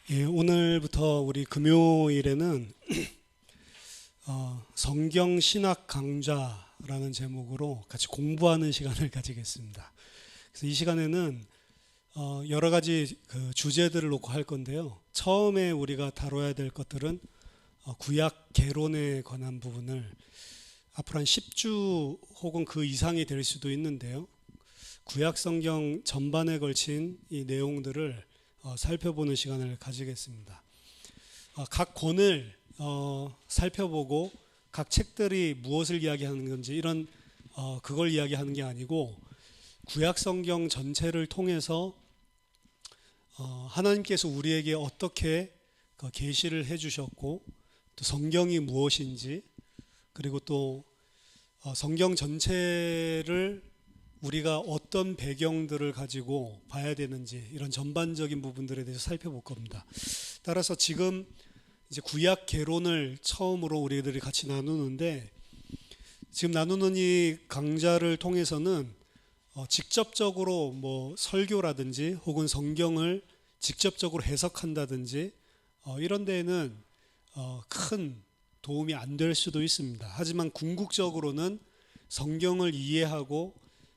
예, 오늘부터 우리 금요일에는 성경 신학 강좌라는 제목으로 같이 공부하는 시간을 가지겠습니다. 그래서 이 시간에는 여러 가지 그 주제들을 놓고 할 건데요. 처음에 우리가 다뤄야 될 것들은 구약 개론에 관한 부분을 앞으로 한 10주 혹은 그 이상이 될 수도 있는데요. 구약 성경 전반에 걸친 이 내용들을 살펴보는 시간을 가지겠습니다. 각 권을 살펴보고 각 책들이 무엇을 이야기하는 건지 이런 그걸 이야기하는 게 아니고 구약 성경 전체를 통해서 하나님께서 우리에게 어떻게 계시를 해주셨고 또 성경이 무엇인지 그리고 또 성경 전체를 우리가 어떤 배경들을 가지고 봐야 되는지 이런 전반적인 부분들에 대해서 살펴볼 겁니다. 따라서 지금 이제 구약 개론을 처음으로 우리들이 같이 나누는데 지금 나누는 이 강좌를 통해서는 직접적으로 뭐 설교라든지 혹은 성경을 직접적으로 해석한다든지 이런 데에는 큰 도움이 안 될 수도 있습니다. 하지만 궁극적으로는 성경을 이해하고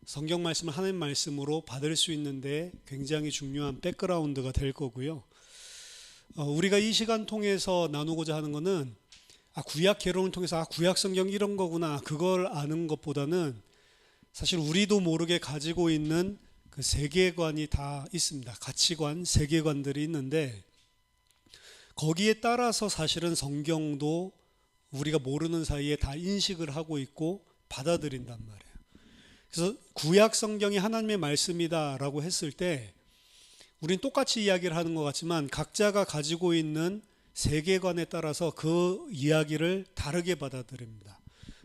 성경 말씀을 하나님 말씀으로 받을 수 있는데 굉장히 중요한 백그라운드가 될 거고요. 우리가 이 시간 통해서 나누고자 하는 것은 구약 개론을 통해서 구약 성경 이런 거구나 그걸 아는 것보다는 사실 우리도 모르게 가지고 있는 그 세계관이 다 있습니다. 가치관, 세계관들이 있는데 거기에 따라서 사실은 성경도 우리가 모르는 사이에 다 인식을 하고 있고 받아들인단 말이에요. 그래서 구약 성경이 하나님의 말씀이다라고 했을 때 우리는 똑같이 이야기를 하는 것 같지만 각자가 가지고 있는 세계관에 따라서 그 이야기를 다르게 받아들입니다.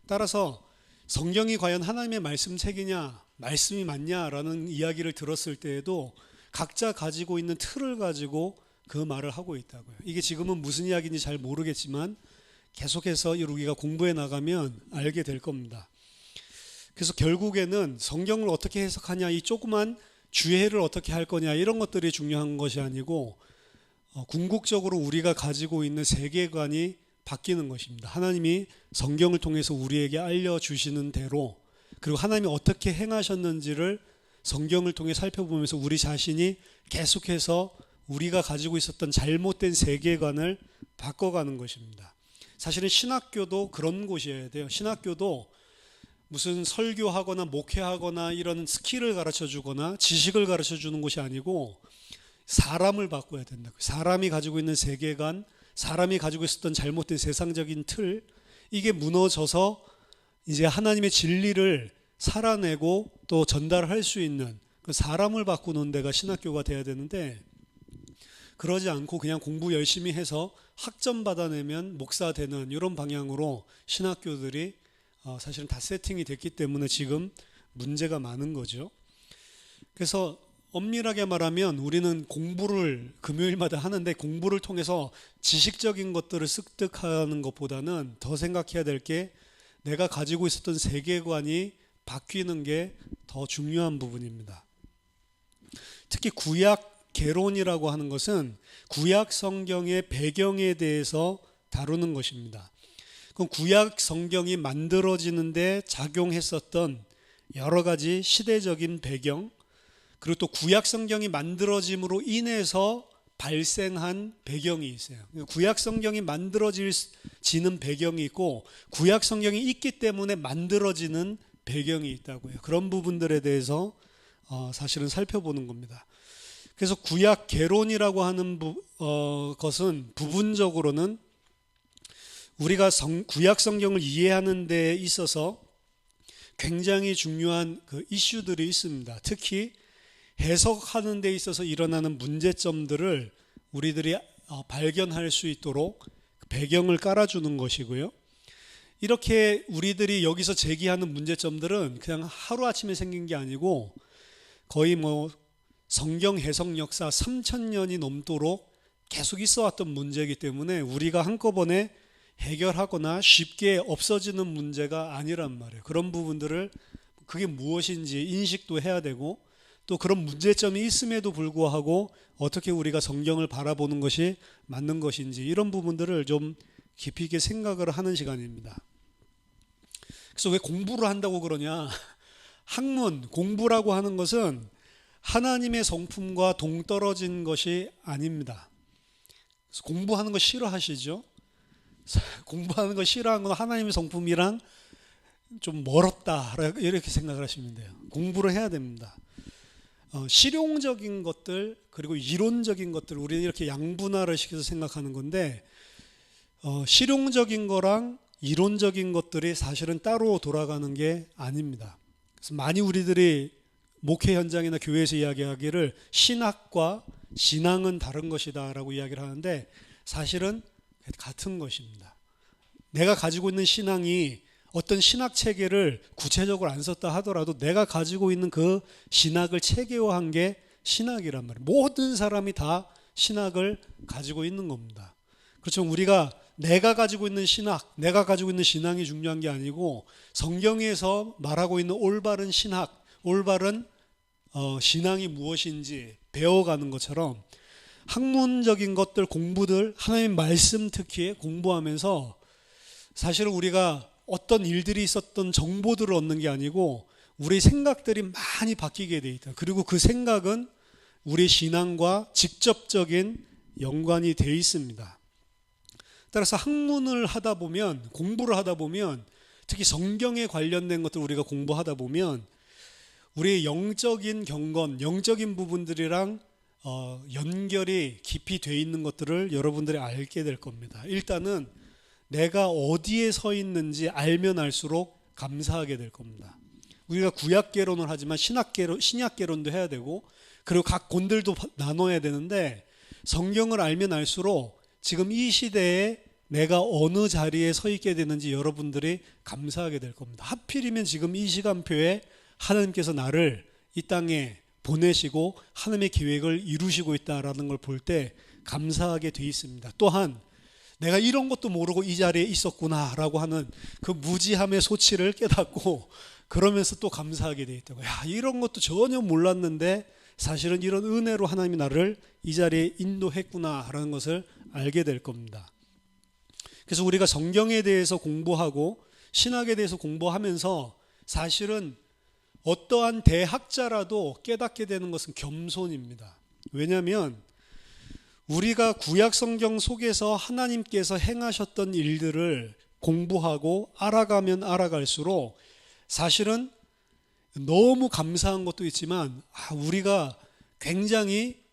따라서 성경이 과연 하나님의 말씀책이냐 말씀이 맞냐라는 이야기를 들었을 때에도 각자 가지고 있는 틀을 가지고 그 말을 하고 있다고요. 이게 지금은 무슨 이야기인지 잘 모르겠지만 계속해서 우리가 공부해 나가면 알게 될 겁니다. 그래서 결국에는 성경을 어떻게 해석하냐, 이 조그만 주해를 어떻게 할 거냐 이런 것들이 중요한 것이 아니고 궁극적으로 우리가 가지고 있는 세계관이 바뀌는 것입니다. 하나님이 성경을 통해서 우리에게 알려주시는 대로 그리고 하나님이 어떻게 행하셨는지를 성경을 통해 살펴보면서 우리 자신이 계속해서 우리가 가지고 있었던 잘못된 세계관을 바꿔가는 것입니다. 사실은 신학교도 그런 곳이어야 돼요. 신학교도 무슨 설교하거나 목회하거나 이런 스킬을 가르쳐 주거나 지식을 가르쳐 주는 곳이 아니고 사람을 바꿔야 된다고요. 사람이 가지고 있는 세계관, 사람이 가지고 있었던 잘못된 세상적인 틀, 이게 무너져서 이제 하나님의 진리를 살아내고 또 전달할 수 있는 그 사람을 바꾸는 데가 신학교가 돼야 되는데 그러지 않고 그냥 공부 열심히 해서 학점 받아내면 목사 되는 이런 방향으로 신학교들이 사실은 다 세팅이 됐기 때문에 지금 문제가 많은 거죠. 그래서 엄밀하게 말하면 우리는 공부를 금요일마다 하는데 공부를 통해서 지식적인 것들을 습득하는 것보다는 더 생각해야 될 게 내가 가지고 있었던 세계관이 바뀌는 게 더 중요한 부분입니다. 특히 구약 개론이라고 하는 것은 구약 성경의 배경에 대해서 다루는 것입니다. 그럼 구약 성경이 만들어지는데 작용했었던 여러 가지 시대적인 배경 그리고 또 구약 성경이 만들어짐으로 인해서 발생한 배경이 있어요. 구약 성경이 만들어지는 배경이 있고 구약 성경이 있기 때문에 만들어지는 배경이 있다고요. 그런 부분들에 대해서 사실은 살펴보는 겁니다. 그래서 구약 개론이라고 하는 것은 부분적으로는 우리가 구약 성경을 이해하는 데 있어서 굉장히 중요한 그 이슈들이 있습니다. 특히 해석하는 데 있어서 일어나는 문제점들을 우리들이 발견할 수 있도록 배경을 깔아주는 것이고요. 이렇게 우리들이 여기서 제기하는 문제점들은 그냥 하루아침에 생긴 게 아니고 거의 뭐 성경 해석 역사 3000년이 넘도록 계속 있어 왔던 문제이기 때문에 우리가 한꺼번에 해결하거나 쉽게 없어지는 문제가 아니란 말이에요. 그런 부분들을 그게 무엇인지 인식도 해야 되고 또 그런 문제점이 있음에도 불구하고 어떻게 우리가 성경을 바라보는 것이 맞는 것인지 이런 부분들을 좀 깊이 있게 생각을 하는 시간입니다. 그래서 왜 공부를 한다고 그러냐? 학문, 공부라고 하는 것은 하나님의 성품과 동떨어진 것이 아닙니다. 그래서 공부하는 거 싫어하시죠? 공부하는 거 싫어하는 건 하나님의 성품이랑 좀 멀었다 이렇게 생각을 하시면 돼요. 공부를 해야 됩니다. 실용적인 것들 그리고 이론적인 것들 우리는 이렇게 양분화를 시켜서 생각하는 건데 실용적인 거랑 이론적인 것들이 사실은 따로 돌아가는 게 아닙니다. 그래서 많이 우리들이 목회 현장이나 교회에서 이야기하기를 신학과 신앙은 다른 것이다 라고 이야기를 하는데 사실은 같은 것입니다. 내가 가지고 있는 신앙이 어떤 신학 체계를 구체적으로 안 썼다 하더라도 내가 가지고 있는 그 신학을 체계화한 게 신학이란 말이에요. 모든 사람이 다 신학을 가지고 있는 겁니다. 그렇죠. 우리가 내가 가지고 있는 신학, 내가 가지고 있는 신앙이 중요한 게 아니고 성경에서 말하고 있는 올바른 신학, 올바른 신앙이 무엇인지 배워가는 것처럼 학문적인 것들, 공부들, 하나님의 말씀 특히 공부하면서 사실은 우리가 어떤 일들이 있었던 정보들을 얻는 게 아니고 우리 생각들이 많이 바뀌게 돼 있다. 그리고 그 생각은 우리 신앙과 직접적인 연관이 돼 있습니다. 따라서 학문을 하다 보면, 공부를 하다 보면, 특히 성경에 관련된 것들 우리가 공부하다 보면 우리의 영적인 경건, 영적인 부분들이랑 연결이 깊이 돼 있는 것들을 여러분들이 알게 될 겁니다. 일단은 내가 어디에 서 있는지 알면 알수록 감사하게 될 겁니다. 우리가 구약개론을 하지만 신약개론도 해야 되고 그리고 각 본들도 나눠야 되는데 성경을 알면 알수록 지금 이 시대에 내가 어느 자리에 서 있게 되는지 여러분들이 감사하게 될 겁니다. 하필이면 지금 이 시간표에 하나님께서 나를 이 땅에 보내시고 하나님의 계획을 이루시고 있다라는 걸 볼 때 감사하게 돼 있습니다. 또한 내가 이런 것도 모르고 이 자리에 있었구나라고 하는 그 무지함의 소치를 깨닫고 그러면서 또 감사하게 돼 있다고. 야, 이런 것도 전혀 몰랐는데 사실은 이런 은혜로 하나님이 나를 이 자리에 인도했구나라는 것을 알게 될 겁니다. 그래서 우리가 성경에 대해서 공부하고 신학에 대해서 공부하면서 사실은 어떠한 대학자라도 깨닫게 되는 것은 겸손입니다. 왜냐하면 우리가 구약 성경 속에서 하나님께서 행하셨던 일들을 공부하고 알아가면 알아갈수록 사실은 너무 감사한 것도 있지만 우리가 굉장히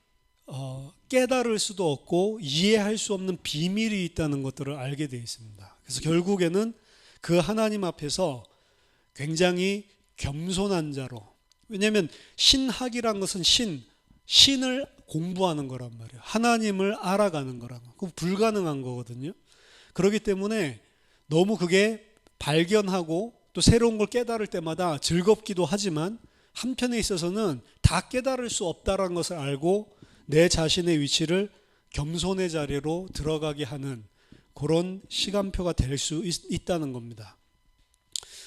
깨달을 수도 없고 이해할 수 없는 비밀이 있다는 것들을 알게 되어 있습니다. 그래서 결국에는 그 하나님 앞에서 굉장히 겸손한 자로, 왜냐하면 신학이란 것은 신을 공부하는 거란 말이에요. 하나님을 알아가는 거란 거. 그거 불가능한 거거든요. 그렇기 때문에 너무 그게 발견하고 또 새로운 걸 깨달을 때마다 즐겁기도 하지만 한편에 있어서는 다 깨달을 수 없다는 것을 알고 내 자신의 위치를 겸손의 자리로 들어가게 하는 그런 시간표가 될 수 있다는 겁니다.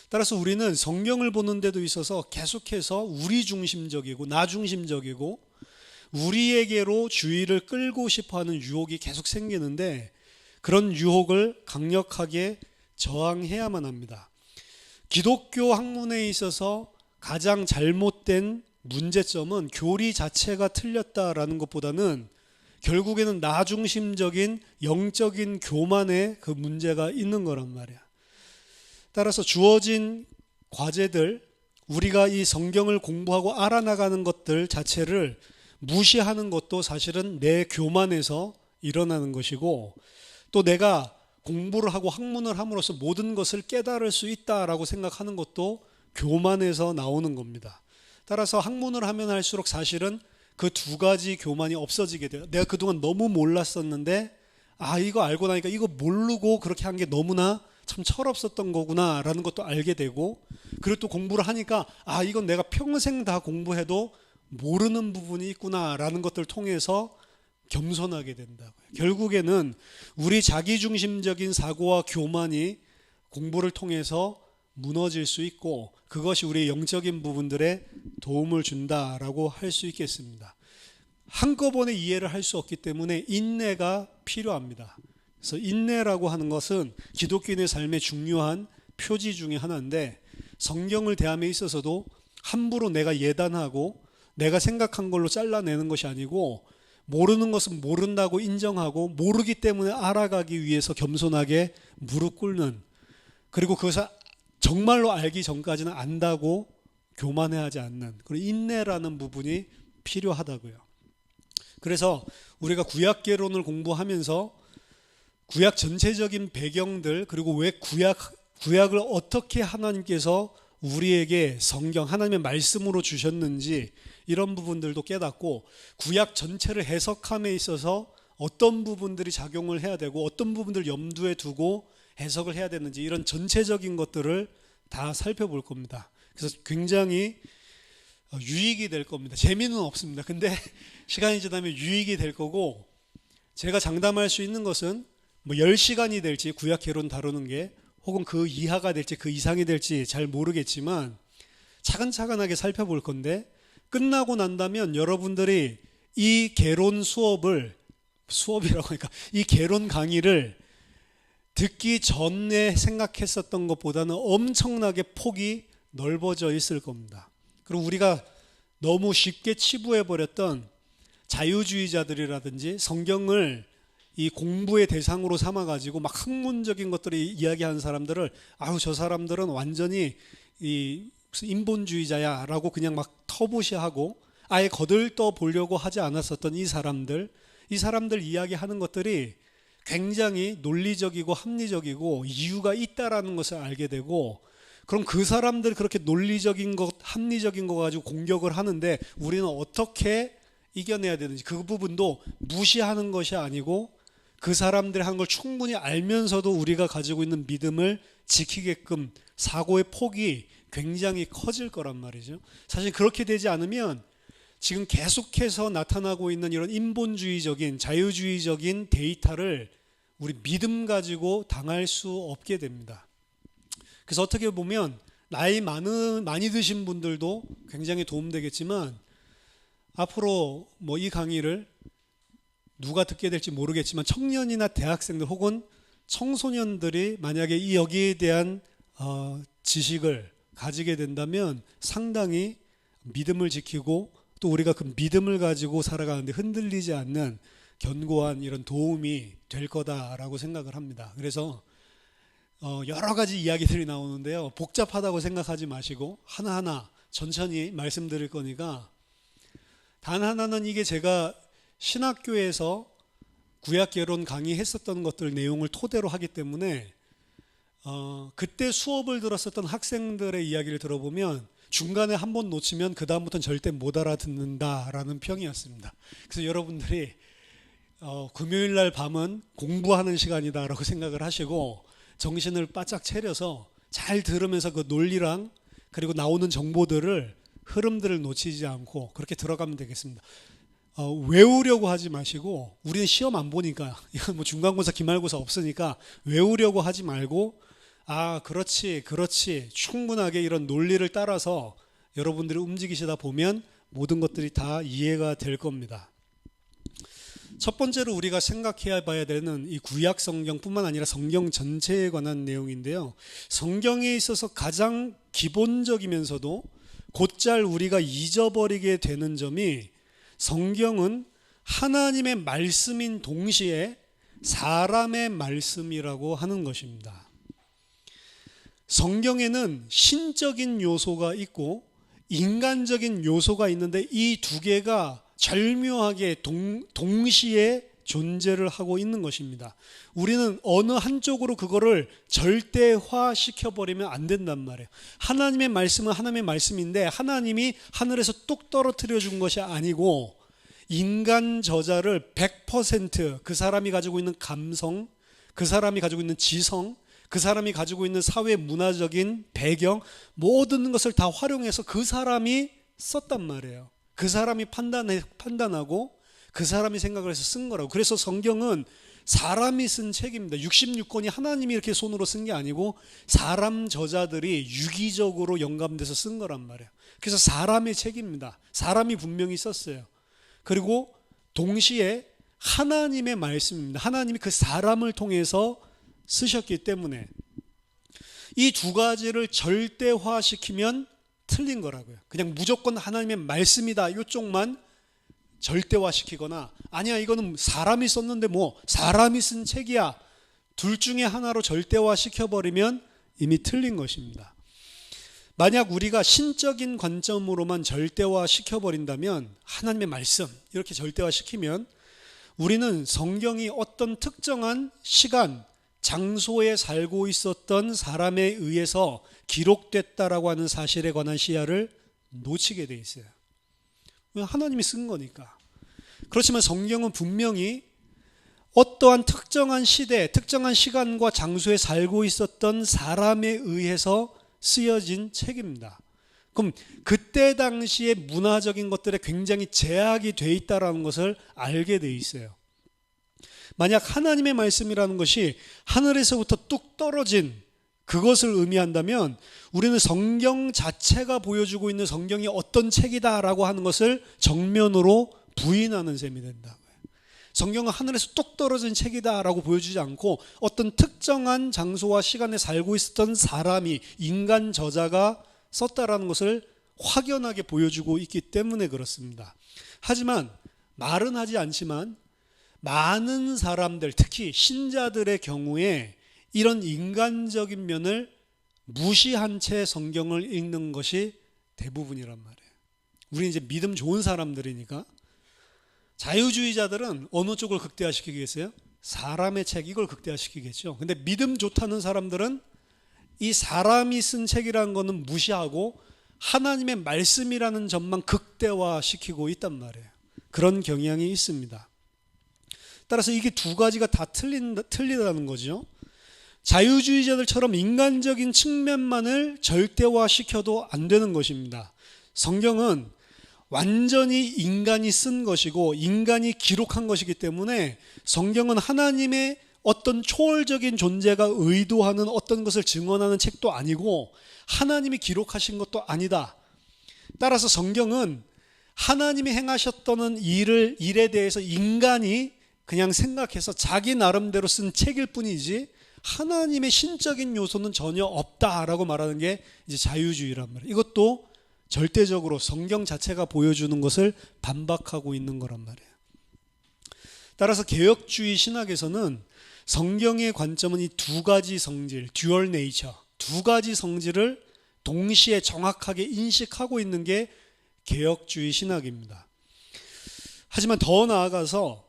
따라서 우리는 성경을 보는 데도 있어서 계속해서 우리 중심적이고 나 중심적이고 우리에게로 주의를 끌고 싶어하는 유혹이 계속 생기는데 그런 유혹을 강력하게 저항해야만 합니다. 기독교 학문에 있어서 가장 잘못된 문제점은 교리 자체가 틀렸다라는 것보다는 결국에는 나 중심적인 영적인 교만에 그 문제가 있는 거란 말이야. 따라서 주어진 과제들, 우리가 이 성경을 공부하고 알아나가는 것들 자체를 무시하는 것도 사실은 내 교만에서 일어나는 것이고 또 내가 공부를 하고 학문을 함으로써 모든 것을 깨달을 수 있다라고 생각하는 것도 교만에서 나오는 겁니다. 따라서 학문을 하면 할수록 사실은 그 두 가지 교만이 없어지게 돼요. 내가 그동안 너무 몰랐었는데 이거 알고 나니까 이거 모르고 그렇게 한 게 너무나 참 철없었던 거구나 라는 것도 알게 되고 그리고 또 공부를 하니까 이건 내가 평생 다 공부해도 모르는 부분이 있구나 라는 것들을 통해서 겸손하게 된다고요. 결국에는 우리 자기중심적인 사고와 교만이 공부를 통해서 무너질 수 있고 그것이 우리의 영적인 부분들에 도움을 준다라고 할 수 있겠습니다. 한꺼번에 이해를 할 수 없기 때문에 인내가 필요합니다. 그래서 인내라고 하는 것은 기독교인의 삶의 중요한 표지 중에 하나인데, 성경을 대함에 있어서도 함부로 내가 예단하고 내가 생각한 걸로 잘라내는 것이 아니고, 모르는 것은 모른다고 인정하고 모르기 때문에 알아가기 위해서 겸손하게 무릎 꿇는, 그리고 그것을 정말로 알기 전까지는 안다고 교만해하지 않는 그런 인내라는 부분이 필요하다고요. 그래서 우리가 구약개론을 공부하면서 구약 전체적인 배경들, 그리고 왜 구약을 어떻게 하나님께서 우리에게 성경, 하나님의 말씀으로 주셨는지 이런 부분들도 깨닫고, 구약 전체를 해석함에 있어서 어떤 부분들이 작용을 해야 되고 어떤 부분들을 염두에 두고 해석을 해야 되는지, 이런 전체적인 것들을 다 살펴볼 겁니다. 그래서 굉장히 유익이 될 겁니다. 재미는 없습니다. 근데 시간이 지나면 유익이 될 거고, 제가 장담할 수 있는 것은 뭐 10시간이 될지 구약 개론 다루는 게, 혹은 그 이하가 될지 그 이상이 될지 잘 모르겠지만 차근차근하게 살펴볼 건데, 끝나고 난다면 여러분들이 이 개론 수업이라고 하니까 이 개론 강의를 듣기 전에 생각했었던 것보다는 엄청나게 폭이 넓어져 있을 겁니다. 그리고 우리가 너무 쉽게 치부해버렸던 자유주의자들이라든지 성경을 이 공부의 대상으로 삼아가지고 막 학문적인 것들을 이야기하는 사람들을, 아우 저 사람들은 완전히 이 무슨 인본주의자야 라고 그냥 막 터부시하고 아예 거들떠 보려고 하지 않았었던 이 사람들 이야기하는 것들이 굉장히 논리적이고 합리적이고 이유가 있다라는 것을 알게 되고, 그럼 그 사람들 그렇게 논리적인 것, 합리적인 거 가지고 공격을 하는데 우리는 어떻게 이겨내야 되는지, 그 부분도 무시하는 것이 아니고 그 사람들이 하는 걸 충분히 알면서도 우리가 가지고 있는 믿음을 지키게끔 사고의 폭이 굉장히 커질 거란 말이죠. 사실 그렇게 되지 않으면 지금 계속해서 나타나고 있는 이런 인본주의적인 자유주의적인 데이터를 우리 믿음 가지고 당할 수 없게 됩니다. 그래서 어떻게 보면 나이 많이 드신 분들도 굉장히 도움되겠지만, 앞으로 뭐 이 강의를 누가 듣게 될지 모르겠지만 청년이나 대학생들 혹은 청소년들이 만약에 여기에 대한 지식을 가지게 된다면 상당히 믿음을 지키고 또 우리가 그 믿음을 가지고 살아가는데 흔들리지 않는 견고한 이런 도움이 될 거다라고 생각을 합니다. 그래서 여러 가지 이야기들이 나오는데요, 복잡하다고 생각하지 마시고 하나하나 천천히 말씀드릴 거니까, 단 하나는 이게 제가 신학교에서 구약개론 강의했었던 것들 내용을 토대로 하기 때문에 그때 수업을 들었었던 학생들의 이야기를 들어보면 중간에 한 번 놓치면 그 다음부터는 절대 못 알아듣는다라는 평이었습니다. 그래서 여러분들이 금요일날 밤은 공부하는 시간이다라고 생각을 하시고 정신을 바짝 차려서 잘 들으면서 그 논리랑 그리고 나오는 정보들을, 흐름들을 놓치지 않고 그렇게 들어가면 되겠습니다. 외우려고 하지 마시고, 우리는 시험 안 보니까, 이건 뭐 중간고사 기말고사 없으니까 외우려고 하지 말고, 아 그렇지 충분하게 이런 논리를 따라서 여러분들이 움직이시다 보면 모든 것들이 다 이해가 될 겁니다. 첫 번째로 우리가 생각해야 봐야 되는 이 구약 성경뿐만 아니라 성경 전체에 관한 내용인데요, 성경에 있어서 가장 기본적이면서도 곧잘 우리가 잊어버리게 되는 점이, 성경은 하나님의 말씀인 동시에 사람의 말씀이라고 하는 것입니다. 성경에는 신적인 요소가 있고 인간적인 요소가 있는데 이 두 개가 절묘하게 동시에 존재를 하고 있는 것입니다. 우리는 어느 한쪽으로 그거를 절대화 시켜버리면 안 된단 말이에요. 하나님의 말씀은 하나님의 말씀인데 하나님이 하늘에서 뚝 떨어뜨려 준 것이 아니고, 인간 저자를 100% 그 사람이 가지고 있는 감성, 그 사람이 가지고 있는 지성, 그 사람이 가지고 있는 사회 문화적인 배경, 모든 것을 다 활용해서 그 사람이 썼단 말이에요. 그 사람이 판단하고 그 사람이 생각을 해서 쓴 거라고. 그래서 성경은 사람이 쓴 책입니다. 66권이 하나님이 이렇게 손으로 쓴 게 아니고 사람 저자들이 유기적으로 영감돼서 쓴 거란 말이에요. 그래서 사람의 책입니다. 사람이 분명히 썼어요. 그리고 동시에 하나님의 말씀입니다. 하나님이 그 사람을 통해서 쓰셨기 때문에 이 두 가지를 절대화시키면 틀린 거라고요. 그냥 무조건 하나님의 말씀이다 이쪽만 절대화시키거나 아니야 이거는 사람이 썼는데 뭐 사람이 쓴 책이야 둘 중에 하나로 절대화시켜버리면 이미 틀린 것입니다. 만약 우리가 신적인 관점으로만 절대화시켜버린다면 하나님의 말씀 이렇게 절대화시키면 우리는 성경이 어떤 특정한 시간, 장소에 살고 있었던 사람에 의해서 기록됐다라고 하는 사실에 관한 시야를 놓치게 돼 있어요. 하나님이 쓴 거니까. 그렇지만 성경은 분명히 어떠한 특정한 시대, 특정한 시간과 장소에 살고 있었던 사람에 의해서 쓰여진 책입니다. 그럼 그때 당시의 문화적인 것들에 굉장히 제약이 돼 있다는 것을 알게 돼 있어요. 만약 하나님의 말씀이라는 것이 하늘에서부터 뚝 떨어진 그것을 의미한다면 우리는 성경 자체가 보여주고 있는 성경이 어떤 책이다라고 하는 것을 정면으로 부인하는 셈이 된다고요. 성경은 하늘에서 뚝 떨어진 책이다라고 보여주지 않고 어떤 특정한 장소와 시간에 살고 있었던 사람이 인간 저자가 썼다라는 것을 확연하게 보여주고 있기 때문에 그렇습니다. 하지만 말은 하지 않지만 많은 사람들, 특히 신자들의 경우에 이런 인간적인 면을 무시한 채 성경을 읽는 것이 대부분이란 말이에요. 우리 이제 믿음 좋은 사람들이니까. 자유주의자들은 어느 쪽을 극대화시키겠어요? 사람의 책 이걸 극대화시키겠죠. 근데 믿음 좋다는 사람들은 이 사람이 쓴 책이라는 거는 무시하고 하나님의 말씀이라는 점만 극대화시키고 있단 말이에요. 그런 경향이 있습니다. 따라서 이게 두 가지가 다 틀리다는 거죠. 자유주의자들처럼 인간적인 측면만을 절대화시켜도 안 되는 것입니다. 성경은 완전히 인간이 쓴 것이고 인간이 기록한 것이기 때문에 성경은 하나님의 어떤 초월적인 존재가 의도하는 어떤 것을 증언하는 책도 아니고 하나님이 기록하신 것도 아니다. 따라서 성경은 하나님이 행하셨던 일에 대해서 인간이 그냥 생각해서 자기 나름대로 쓴 책일 뿐이지 하나님의 신적인 요소는 전혀 없다라고 말하는 게 이제 자유주의란 말이에요. 이것도 절대적으로 성경 자체가 보여주는 것을 반박하고 있는 거란 말이에요. 따라서 개혁주의 신학에서는 성경의 관점은 이 두 가지 성질, 듀얼 네이처, 두 가지 성질을 동시에 정확하게 인식하고 있는 게 개혁주의 신학입니다. 하지만 더 나아가서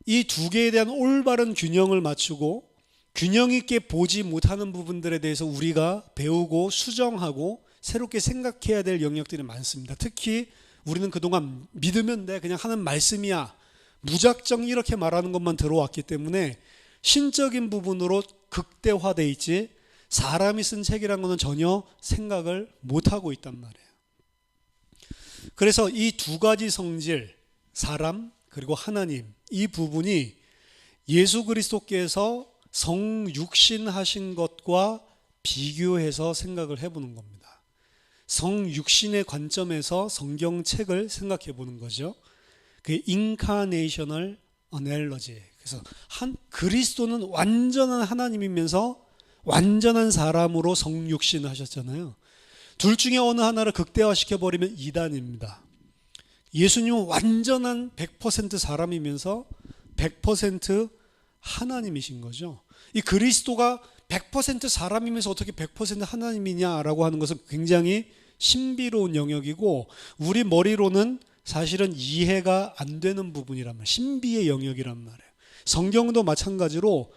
이 두 개에 대한 올바른 균형을 맞추고 균형 있게 보지 못하는 부분들에 대해서 우리가 배우고 수정하고 새롭게 생각해야 될 영역들이 많습니다. 특히 우리는 그동안 믿으면 돼 그냥 하는 말씀이야 무작정 이렇게 말하는 것만 들어왔기 때문에 신적인 부분으로 극대화돼 있지 사람이 쓴 책이라는 것은 전혀 생각을 못하고 있단 말이에요. 그래서 이 두 가지 성질, 사람 그리고 하나님 이 부분이 예수 그리스도께서 성육신하신 것과 비교해서 생각을 해보는 겁니다. 성육신의 관점에서 성경책을 생각해 보는 거죠. 그게 인카네이셔널 어넬러지. 그래서 그리스도는 완전한 하나님이면서 완전한 사람으로 성육신하셨잖아요. 둘 중에 어느 하나를 극대화시켜버리면 이단입니다. 예수님은 완전한 100% 사람이면서 100% 하나님이신 거죠. 이 그리스도가 100% 사람이면서 어떻게 100% 하나님이냐라고 하는 것은 굉장히 신비로운 영역이고 우리 머리로는 사실은 이해가 안 되는 부분이란 말이에요. 신비의 영역이란 말이에요. 성경도 마찬가지로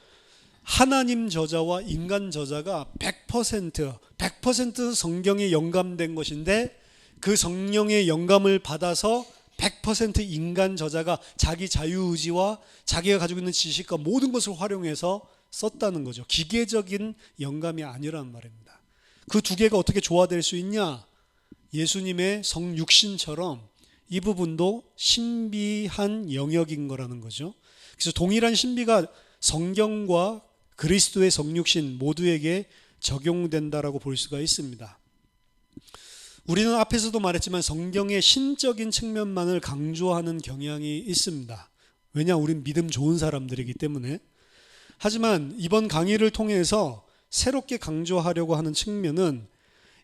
하나님 저자와 인간 저자가 100% 성경에 영감된 것인데 그 성령의 영감을 받아서 100% 인간 저자가 자기 자유의지와 자기가 가지고 있는 지식과 모든 것을 활용해서 썼다는 거죠. 기계적인 영감이 아니란 말입니다. 그 두 개가 어떻게 조화될 수 있냐? 예수님의 성육신처럼 이 부분도 신비한 영역인 거라는 거죠. 그래서 동일한 신비가 성경과 그리스도의 성육신 모두에게 적용된다라고 볼 수가 있습니다. 우리는 앞에서도 말했지만 성경의 신적인 측면만을 강조하는 경향이 있습니다. 왜냐? 우린 믿음 좋은 사람들이기 때문에. 하지만 이번 강의를 통해서 새롭게 강조하려고 하는 측면은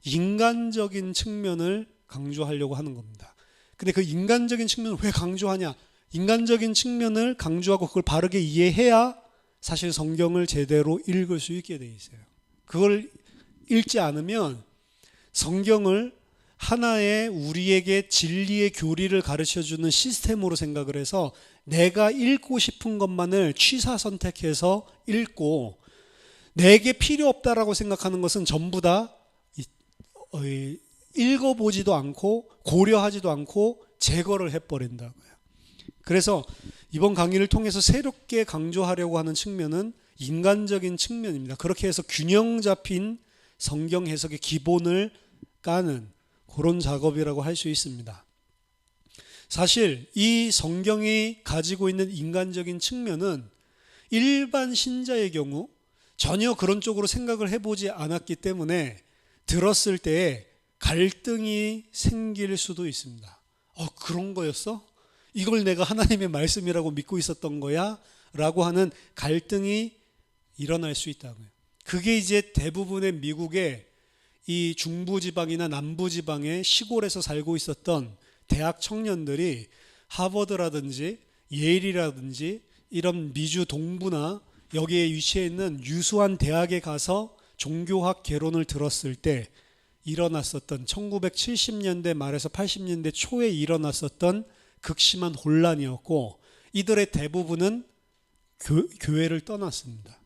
인간적인 측면을 강조하려고 하는 겁니다. 근데 그 인간적인 측면을 왜 강조하냐? 인간적인 측면을 강조하고 그걸 바르게 이해해야 사실 성경을 제대로 읽을 수 있게 돼 있어요. 그걸 읽지 않으면 성경을 하나의 우리에게 진리의 교리를 가르쳐주는 시스템으로 생각을 해서 내가 읽고 싶은 것만을 취사 선택해서 읽고 내게 필요 없다라고 생각하는 것은 전부 다 읽어보지도 않고 고려하지도 않고 제거를 해버린다고요. 그래서 이번 강의를 통해서 새롭게 강조하려고 하는 측면은 인간적인 측면입니다. 그렇게 해서 균형 잡힌 성경 해석의 기본을 까는 그런 작업이라고 할 수 있습니다. 사실 이 성경이 가지고 있는 인간적인 측면은 일반 신자의 경우 전혀 그런 쪽으로 생각을 해보지 않았기 때문에 들었을 때 갈등이 생길 수도 있습니다. 그런 거였어? 이걸 내가 하나님의 말씀이라고 믿고 있었던 거야? 라고 하는 갈등이 일어날 수 있다고요. 그게 이제 대부분의 미국의 이 중부지방이나 남부지방의 시골에서 살고 있었던 대학 청년들이 하버드라든지 예일이라든지 이런 미주 동부나 여기에 위치해 있는 유수한 대학에 가서 종교학 개론을 들었을 때 일어났었던 1970년대 말에서 80년대 초에 일어났었던 극심한 혼란이었고 이들의 대부분은 교회를 떠났습니다.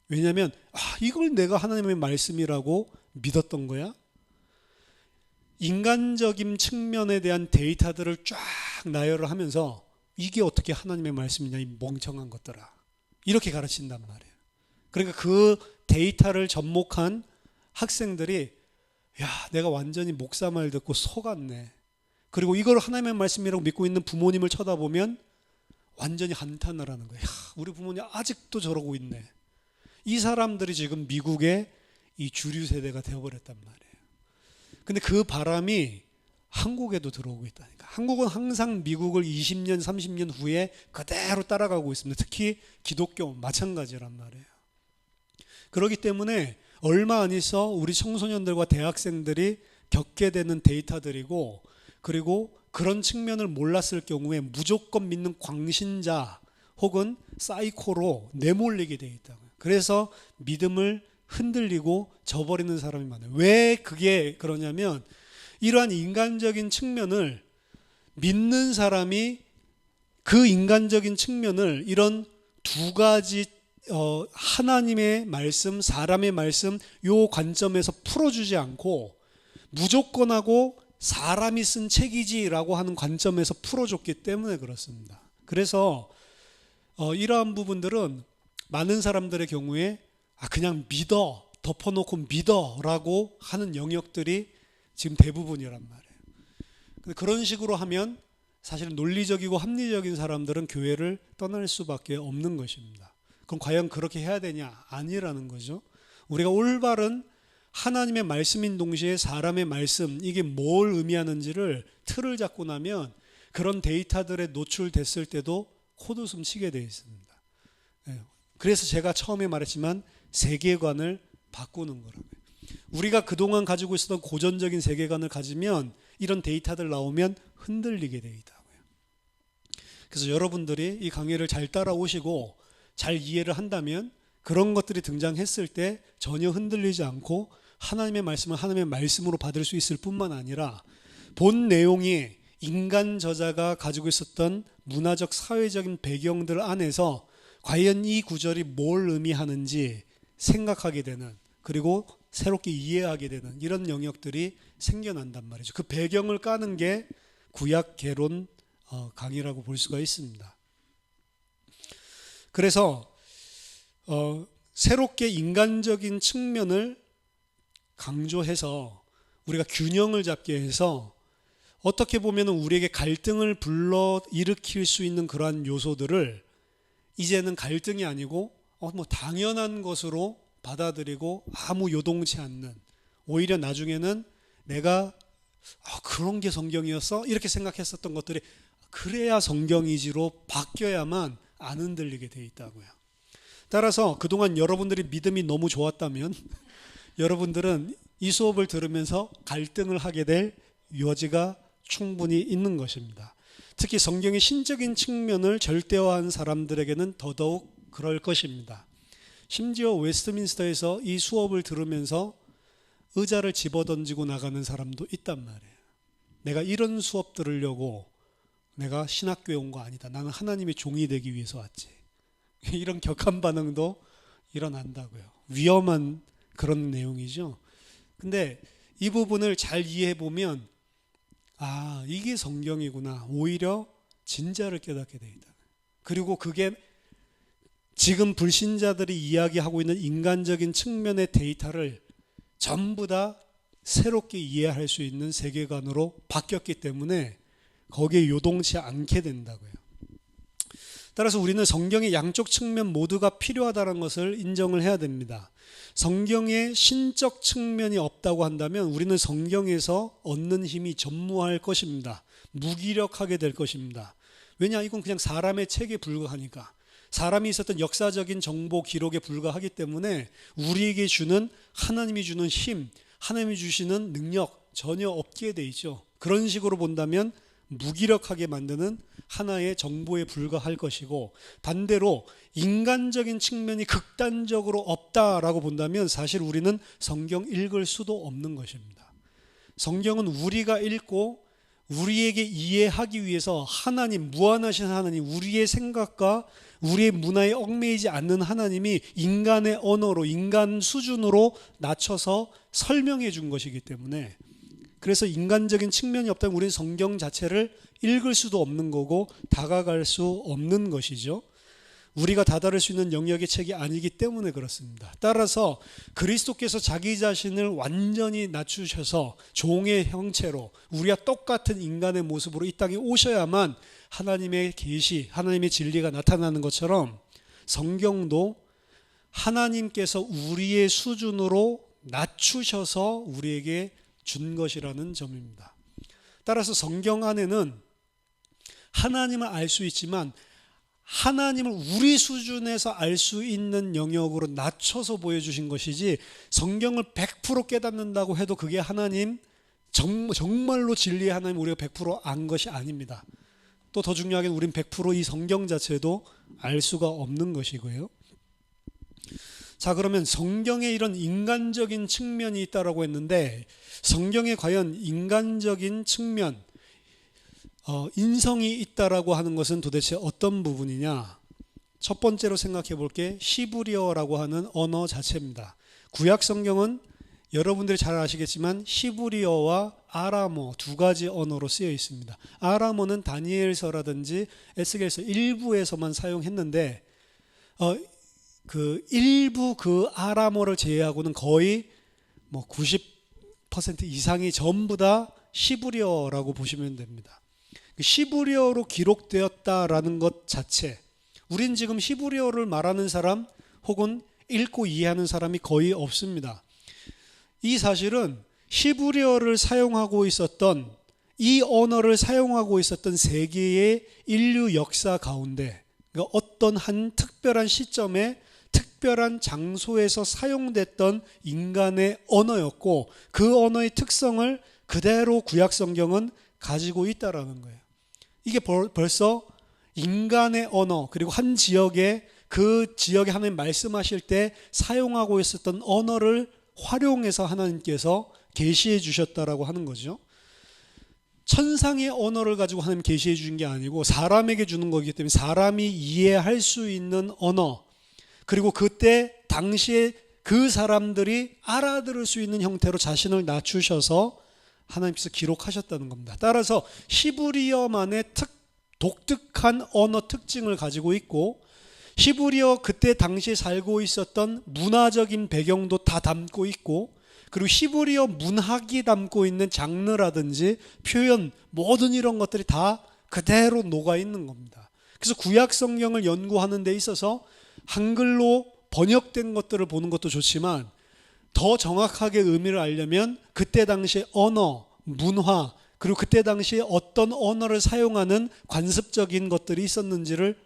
왜냐하면 이걸 내가 하나님의 말씀이라고 믿었던 거야? 인간적인 측면에 대한 데이터들을 쫙 나열을 하면서 이게 어떻게 하나님의 말씀이냐 이 멍청한 것들아 이렇게 가르친단 말이에요. 그러니까 그 데이터를 접목한 학생들이 내가 완전히 목사 말 듣고 속았네. 그리고 이걸 하나님의 말씀이라고 믿고 있는 부모님을 쳐다보면 완전히 한탄을 하는 거예요. 우리 부모님 아직도 저러고 있네. 이 사람들이 지금 미국의 이 주류 세대가 되어버렸단 말이에요. 근데 그 바람이 한국에도 들어오고 있다니까. 한국은 항상 미국을 20년, 30년 후에 그대로 따라가고 있습니다. 특히 기독교 마찬가지란 말이에요. 그렇기 때문에 얼마 안 있어 우리 청소년들과 대학생들이 겪게 되는 데이터들이고 그리고 그런 측면을 몰랐을 경우에 무조건 믿는 광신자 혹은 사이코로 내몰리게 돼 있다고요. 그래서 믿음을 흔들리고 저버리는 사람이 많아요. 왜 그게 그러냐면 이러한 인간적인 측면을 믿는 사람이 그 인간적인 측면을 이런 두 가지 하나님의 말씀, 사람의 말씀 요 관점에서 풀어주지 않고 무조건하고 사람이 쓴 책이지라고 하는 관점에서 풀어줬기 때문에 그렇습니다. 그래서 이러한 부분들은 많은 사람들의 경우에 그냥 믿어, 덮어놓고 믿어라고 하는 영역들이 지금 대부분이란 말이에요. 근데 그런 식으로 하면 사실 논리적이고 합리적인 사람들은 교회를 떠날 수밖에 없는 것입니다. 그럼 과연 그렇게 해야 되냐? 아니라는 거죠. 우리가 올바른 하나님의 말씀인 동시에 사람의 말씀 이게 뭘 의미하는지를 틀을 잡고 나면 그런 데이터들에 노출됐을 때도 콧웃음 치게 되어 있습니다. 그래서 제가 처음에 말했지만 세계관을 바꾸는 거라고요. 우리가 그동안 가지고 있었던 고전적인 세계관을 가지면 이런 데이터들 나오면 흔들리게 되어 있다고요. 그래서 여러분들이 이 강의를 잘 따라오시고 잘 이해를 한다면 그런 것들이 등장했을 때 전혀 흔들리지 않고 하나님의 말씀을 하나님의 말씀으로 받을 수 있을 뿐만 아니라 본 내용이 인간 저자가 가지고 있었던 문화적 사회적인 배경들 안에서 과연 이 구절이 뭘 의미하는지 생각하게 되는 그리고 새롭게 이해하게 되는 이런 영역들이 생겨난단 말이죠. 그 배경을 까는 게 구약 개론 강의라고 볼 수가 있습니다. 그래서 새롭게 인간적인 측면을 강조해서 우리가 균형을 잡게 해서 어떻게 보면 우리에게 갈등을 불러 일으킬 수 있는 그러한 요소들을 이제는 갈등이 아니고 뭐 당연한 것으로 받아들이고 아무 요동치 않는, 오히려 나중에는 내가 그런 게 성경이었어? 이렇게 생각했었던 것들이 그래야 성경이지로 바뀌어야만 안 흔들리게 돼 있다고요. 따라서 그동안 여러분들이 믿음이 너무 좋았다면 여러분들은 이 수업을 들으면서 갈등을 하게 될 여지가 충분히 있는 것입니다. 특히 성경의 신적인 측면을 절대화한 사람들에게는 더더욱 그럴 것입니다. 심지어 웨스트민스터에서 이 수업을 들으면서 의자를 집어던지고 나가는 사람도 있단 말이에요. 내가 이런 수업 들으려고 내가 신학교에 온 거 아니다. 나는 하나님의 종이 되기 위해서 왔지. 이런 격한 반응도 일어난다고요. 위험한 그런 내용이죠. 근데 이 부분을 잘 이해해 보면 이게 성경이구나. 오히려 진짜를 깨닫게 돼 있다. 그리고 그게 지금 불신자들이 이야기하고 있는 인간적인 측면의 데이터를 전부 다 새롭게 이해할 수 있는 세계관으로 바뀌었기 때문에 거기에 요동치 않게 된다고요. 따라서 우리는 성경의 양쪽 측면 모두가 필요하다는 것을 인정을 해야 됩니다. 성경의 신적 측면이 없다고 한다면 우리는 성경에서 얻는 힘이 전무할 것입니다. 무기력하게 될 것입니다. 왜냐? 이건 그냥 사람의 책에 불과하니까. 사람이 있었던 역사적인 정보 기록에 불과하기 때문에 우리에게 주는, 하나님이 주는 힘, 하나님이 주시는 능력 전혀 없게 돼 있죠. 그런 식으로 본다면 무기력하게 만드는 하나의 정보에 불과할 것이고, 반대로 인간적인 측면이 극단적으로 없다라고 본다면 사실 우리는 성경 읽을 수도 없는 것입니다. 성경은 우리가 읽고 우리에게 이해하기 위해서 하나님, 무한하신 하나님, 우리의 생각과 우리의 문화에 얽매이지 않는 하나님이 인간의 언어로, 인간 수준으로 낮춰서 설명해 준 것이기 때문에, 그래서 인간적인 측면이 없다면 우리는 성경 자체를 읽을 수도 없는 거고 다가갈 수 없는 것이죠. 우리가 다다를 수 있는 영역의 책이 아니기 때문에 그렇습니다. 따라서 그리스도께서 자기 자신을 완전히 낮추셔서 종의 형체로 우리와 똑같은 인간의 모습으로 이 땅에 오셔야만 하나님의 계시, 하나님의 진리가 나타나는 것처럼 성경도 하나님께서 우리의 수준으로 낮추셔서 우리에게 준 것이라는 점입니다. 따라서 성경 안에는 하나님을 알 수 있지만 하나님을 우리 수준에서 알 수 있는 영역으로 낮춰서 보여주신 것이지, 성경을 100% 깨닫는다고 해도 그게 하나님, 정말로 진리의 하나님 우리가 100% 안 것이 아닙니다. 또 더 중요하게 우린 100% 이 성경 자체도 알 수가 없는 것이고요. 자, 그러면 성경에 이런 인간적인 측면이 있다라고 했는데, 성경에 과연 인간적인 측면, 인성이 있다라고 하는 것은 도대체 어떤 부분이냐? 첫 번째로 생각해 볼 게 시브리어라고 하는 언어 자체입니다. 구약 성경은 여러분들이 잘 아시겠지만 시브리어와 아람어 두 가지 언어로 쓰여 있습니다. 아람어는 다니엘서라든지 에스겔서 일부에서만 사용했는데 일부 그 아람어를 제외하고는 거의 90% 이상이 전부 다 시브리어라고 보시면 됩니다. 시브리어로 기록되었다라는 것 자체, 우린 지금 시브리어를 말하는 사람 혹은 읽고 이해하는 사람이 거의 없습니다. 이 사실은 시브리어를 사용하고 있었던, 이 언어를 사용하고 있었던 세계의 인류 역사 가운데, 그러니까 어떤 한 특별한 시점에 특별한 장소에서 사용됐던 인간의 언어였고, 그 언어의 특성을 그대로 구약 성경은 가지고 있다라는 거예요. 이게 벌써 인간의 언어, 그리고 한 지역에, 그 지역에 하나님 말씀하실 때 사용하고 있었던 언어를 활용해서 하나님께서 계시해 주셨다라고 하는 거죠. 천상의 언어를 가지고 하나님 계시해 주신 게 아니고 사람에게 주는 거기 때문에 사람이 이해할 수 있는 언어, 그리고 그때 당시에 그 사람들이 알아들을 수 있는 형태로 자신을 낮추셔서 하나님께서 기록하셨다는 겁니다. 따라서 시브리어만의 독특한 언어 특징을 가지고 있고, 시브리어 그때 당시에 살고 있었던 문화적인 배경도 다 담고 있고, 그리고 히브리어 문학이 담고 있는 장르라든지 표현, 모든 이런 것들이 다 그대로 녹아 있는 겁니다. 그래서 구약 성경을 연구하는 데 있어서 한글로 번역된 것들을 보는 것도 좋지만 더 정확하게 의미를 알려면 그때 당시의 언어, 문화, 그리고 그때 당시에 어떤 언어를 사용하는 관습적인 것들이 있었는지를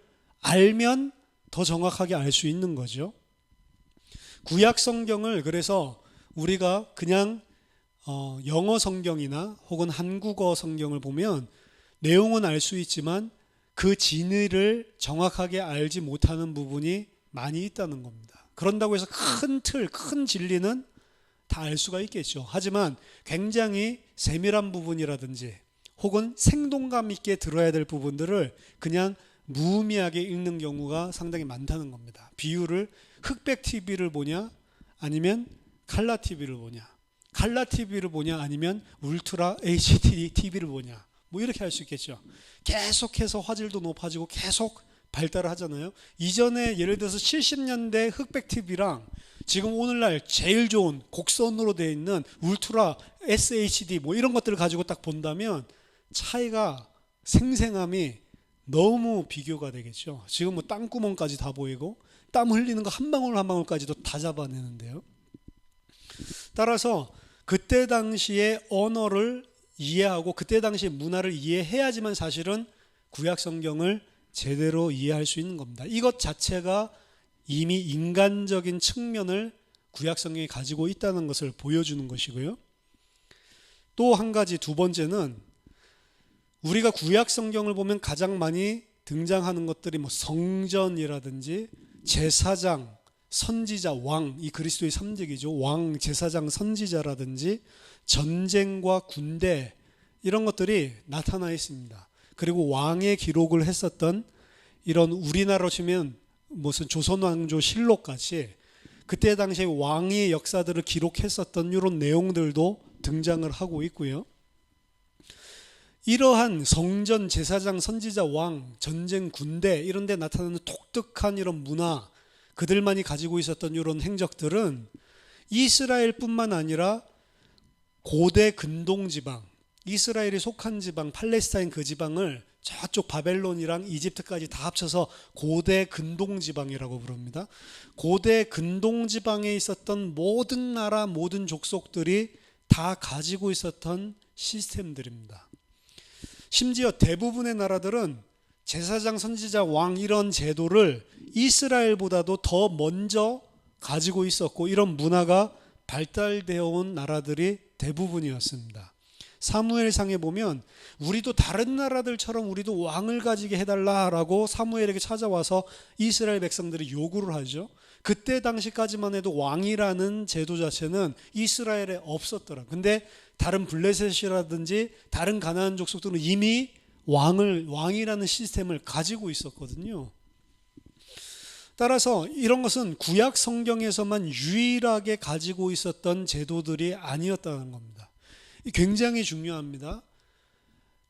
알면 더 정확하게 알 수 있는 거죠. 구약 성경을 그래서 우리가 그냥 영어 성경이나 혹은 한국어 성경을 보면 내용은 알 수 있지만 그 진의를 정확하게 알지 못하는 부분이 많이 있다는 겁니다. 그런다고 해서 큰 틀, 큰 진리는 다 알 수가 있겠죠. 하지만 굉장히 세밀한 부분이라든지 혹은 생동감 있게 들어야 될 부분들을 그냥 무의미하게 읽는 경우가 상당히 많다는 겁니다. 비유를 흑백 TV를 보냐 아니면 칼라 TV를 보냐, 칼라 TV를 보냐 아니면 울트라 HD TV를 보냐, 뭐 이렇게 할 수 있겠죠. 계속해서 화질도 높아지고 계속 발달을 하잖아요. 이전에 예를 들어서 70년대 흑백 TV랑 지금 오늘날 제일 좋은 곡선으로 되어 있는 울트라 SHD 뭐 이런 것들을 가지고 딱 본다면 차이가, 생생함이 너무 비교가 되겠죠. 지금 뭐 땅구멍까지 다 보이고 땀 흘리는 거 한 방울 한 방울까지도 다 잡아내는데요. 따라서 그때 당시의 언어를 이해하고 그때 당시의 문화를 이해해야지만 사실은 구약 성경을 제대로 이해할 수 있는 겁니다. 이것 자체가 이미 인간적인 측면을 구약 성경이 가지고 있다는 것을 보여주는 것이고요. 또 한 가지, 두 번째는 우리가 구약 성경을 보면 가장 많이 등장하는 것들이 뭐 성전이라든지 제사장, 선지자, 왕, 이 그리스도의 3직이죠. 왕, 제사장, 선지자라든지 전쟁과 군대, 이런 것들이 나타나 있습니다. 그리고 왕의 기록을 했었던 이런, 우리나라로 치면 무슨 조선왕조 실록같이 그때 당시에 왕의 역사들을 기록했었던 이런 내용들도 등장을 하고 있고요. 이러한 성전, 제사장, 선지자, 왕, 전쟁, 군대 이런 데 나타나는 독특한 이런 문화, 그들만이 가지고 있었던 이런 행적들은 이스라엘뿐만 아니라 고대 근동지방, 이스라엘이 속한 지방, 팔레스타인 그 지방을 저쪽 바벨론이랑 이집트까지 다 합쳐서 고대 근동지방이라고 부릅니다. 고대 근동지방에 있었던 모든 나라, 모든 족속들이 다 가지고 있었던 시스템들입니다. 심지어 대부분의 나라들은 제사장, 선지자, 왕 이런 제도를 이스라엘보다도 더 먼저 가지고 있었고 이런 문화가 발달되어 온 나라들이 대부분이었습니다. 사무엘상에 보면 우리도 다른 나라들처럼 우리도 왕을 가지게 해달라라고 사무엘에게 찾아와서 이스라엘 백성들이 요구를 하죠. 그때 당시까지만 해도 왕이라는 제도 자체는 이스라엘에 없었더라. 근데 다른 블레셋이라든지 다른 가나안 족속들은 이미 왕이라는 시스템을 가지고 있었거든요. 따라서 이런 것은 구약 성경에서만 유일하게 가지고 있었던 제도들이 아니었다는 겁니다. 굉장히 중요합니다.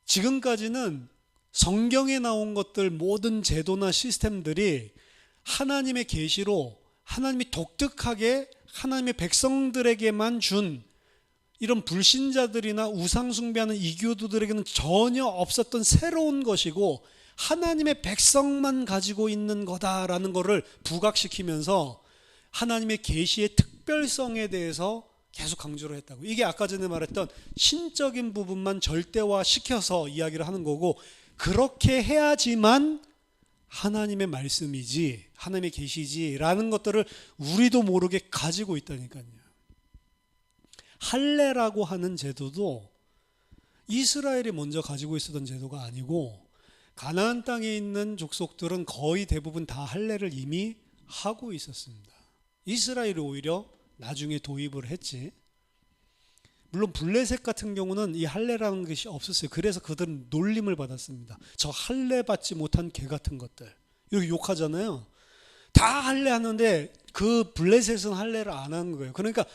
지금까지는 성경에 나온 것들, 모든 제도나 시스템들이 하나님의 계시로 하나님이 독특하게 하나님의 백성들에게만 준, 이런 불신자들이나 우상숭배하는 이교도들에게는 전혀 없었던 새로운 것이고 하나님의 백성만 가지고 있는 거다라는 것을 부각시키면서 하나님의 계시의 특별성에 대해서 계속 강조를 했다고. 이게 아까 전에 말했던 신적인 부분만 절대화시켜서 이야기를 하는 거고, 그렇게 해야지만 하나님의 말씀이지, 하나님의 계시지라는 것들을 우리도 모르게 가지고 있다니까요. 할례라고 하는 제도도 이스라엘이 먼저 가지고 있었던 제도가 아니고 가나안 땅에 있는 족속들은 거의 대부분 다 할례를 이미 하고 있었습니다. 이스라엘이 오히려 나중에 도입을 했지. 물론 블레셋 같은 경우는 이 할례라는 것이 없었어요. 그래서 그들은 놀림을 받았습니다. 저 할례 받지 못한 개 같은 것들, 이렇게 욕하잖아요. 다 할례하는데 그 블레셋은 할례를 안 한 거예요. 그러니까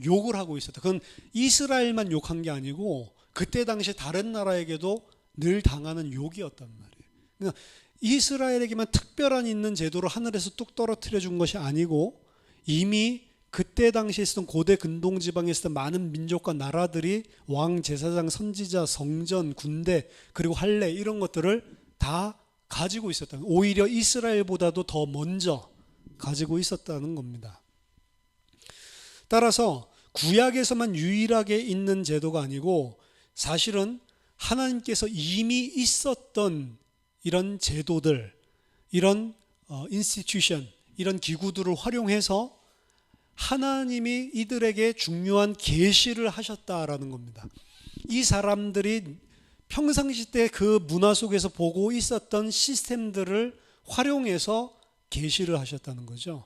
욕을 하고 있었다. 그건 이스라엘만 욕한 게 아니고 그때 당시 다른 나라에게도 늘 당하는 욕이었단 말이에요. 그러니까 이스라엘에게만 특별한 있는 제도를 하늘에서 뚝 떨어뜨려 준 것이 아니고 이미 그때 당시에 있었던 고대 근동 지방에 있었던 많은 민족과 나라들이 왕, 제사장, 선지자, 성전, 군대, 그리고 할례 이런 것들을 다 가지고 있었다. 오히려 이스라엘보다도 더 먼저 가지고 있었다는 겁니다. 따라서 구약에서만 유일하게 있는 제도가 아니고 사실은 하나님께서 이미 있었던 이런 제도들, 이런 인스티튜션, 이런 기구들을 활용해서 하나님이 이들에게 중요한 계시를 하셨다라는 겁니다. 이 사람들이 평상시 때 그 문화 속에서 보고 있었던 시스템들을 활용해서 계시를 하셨다는 거죠.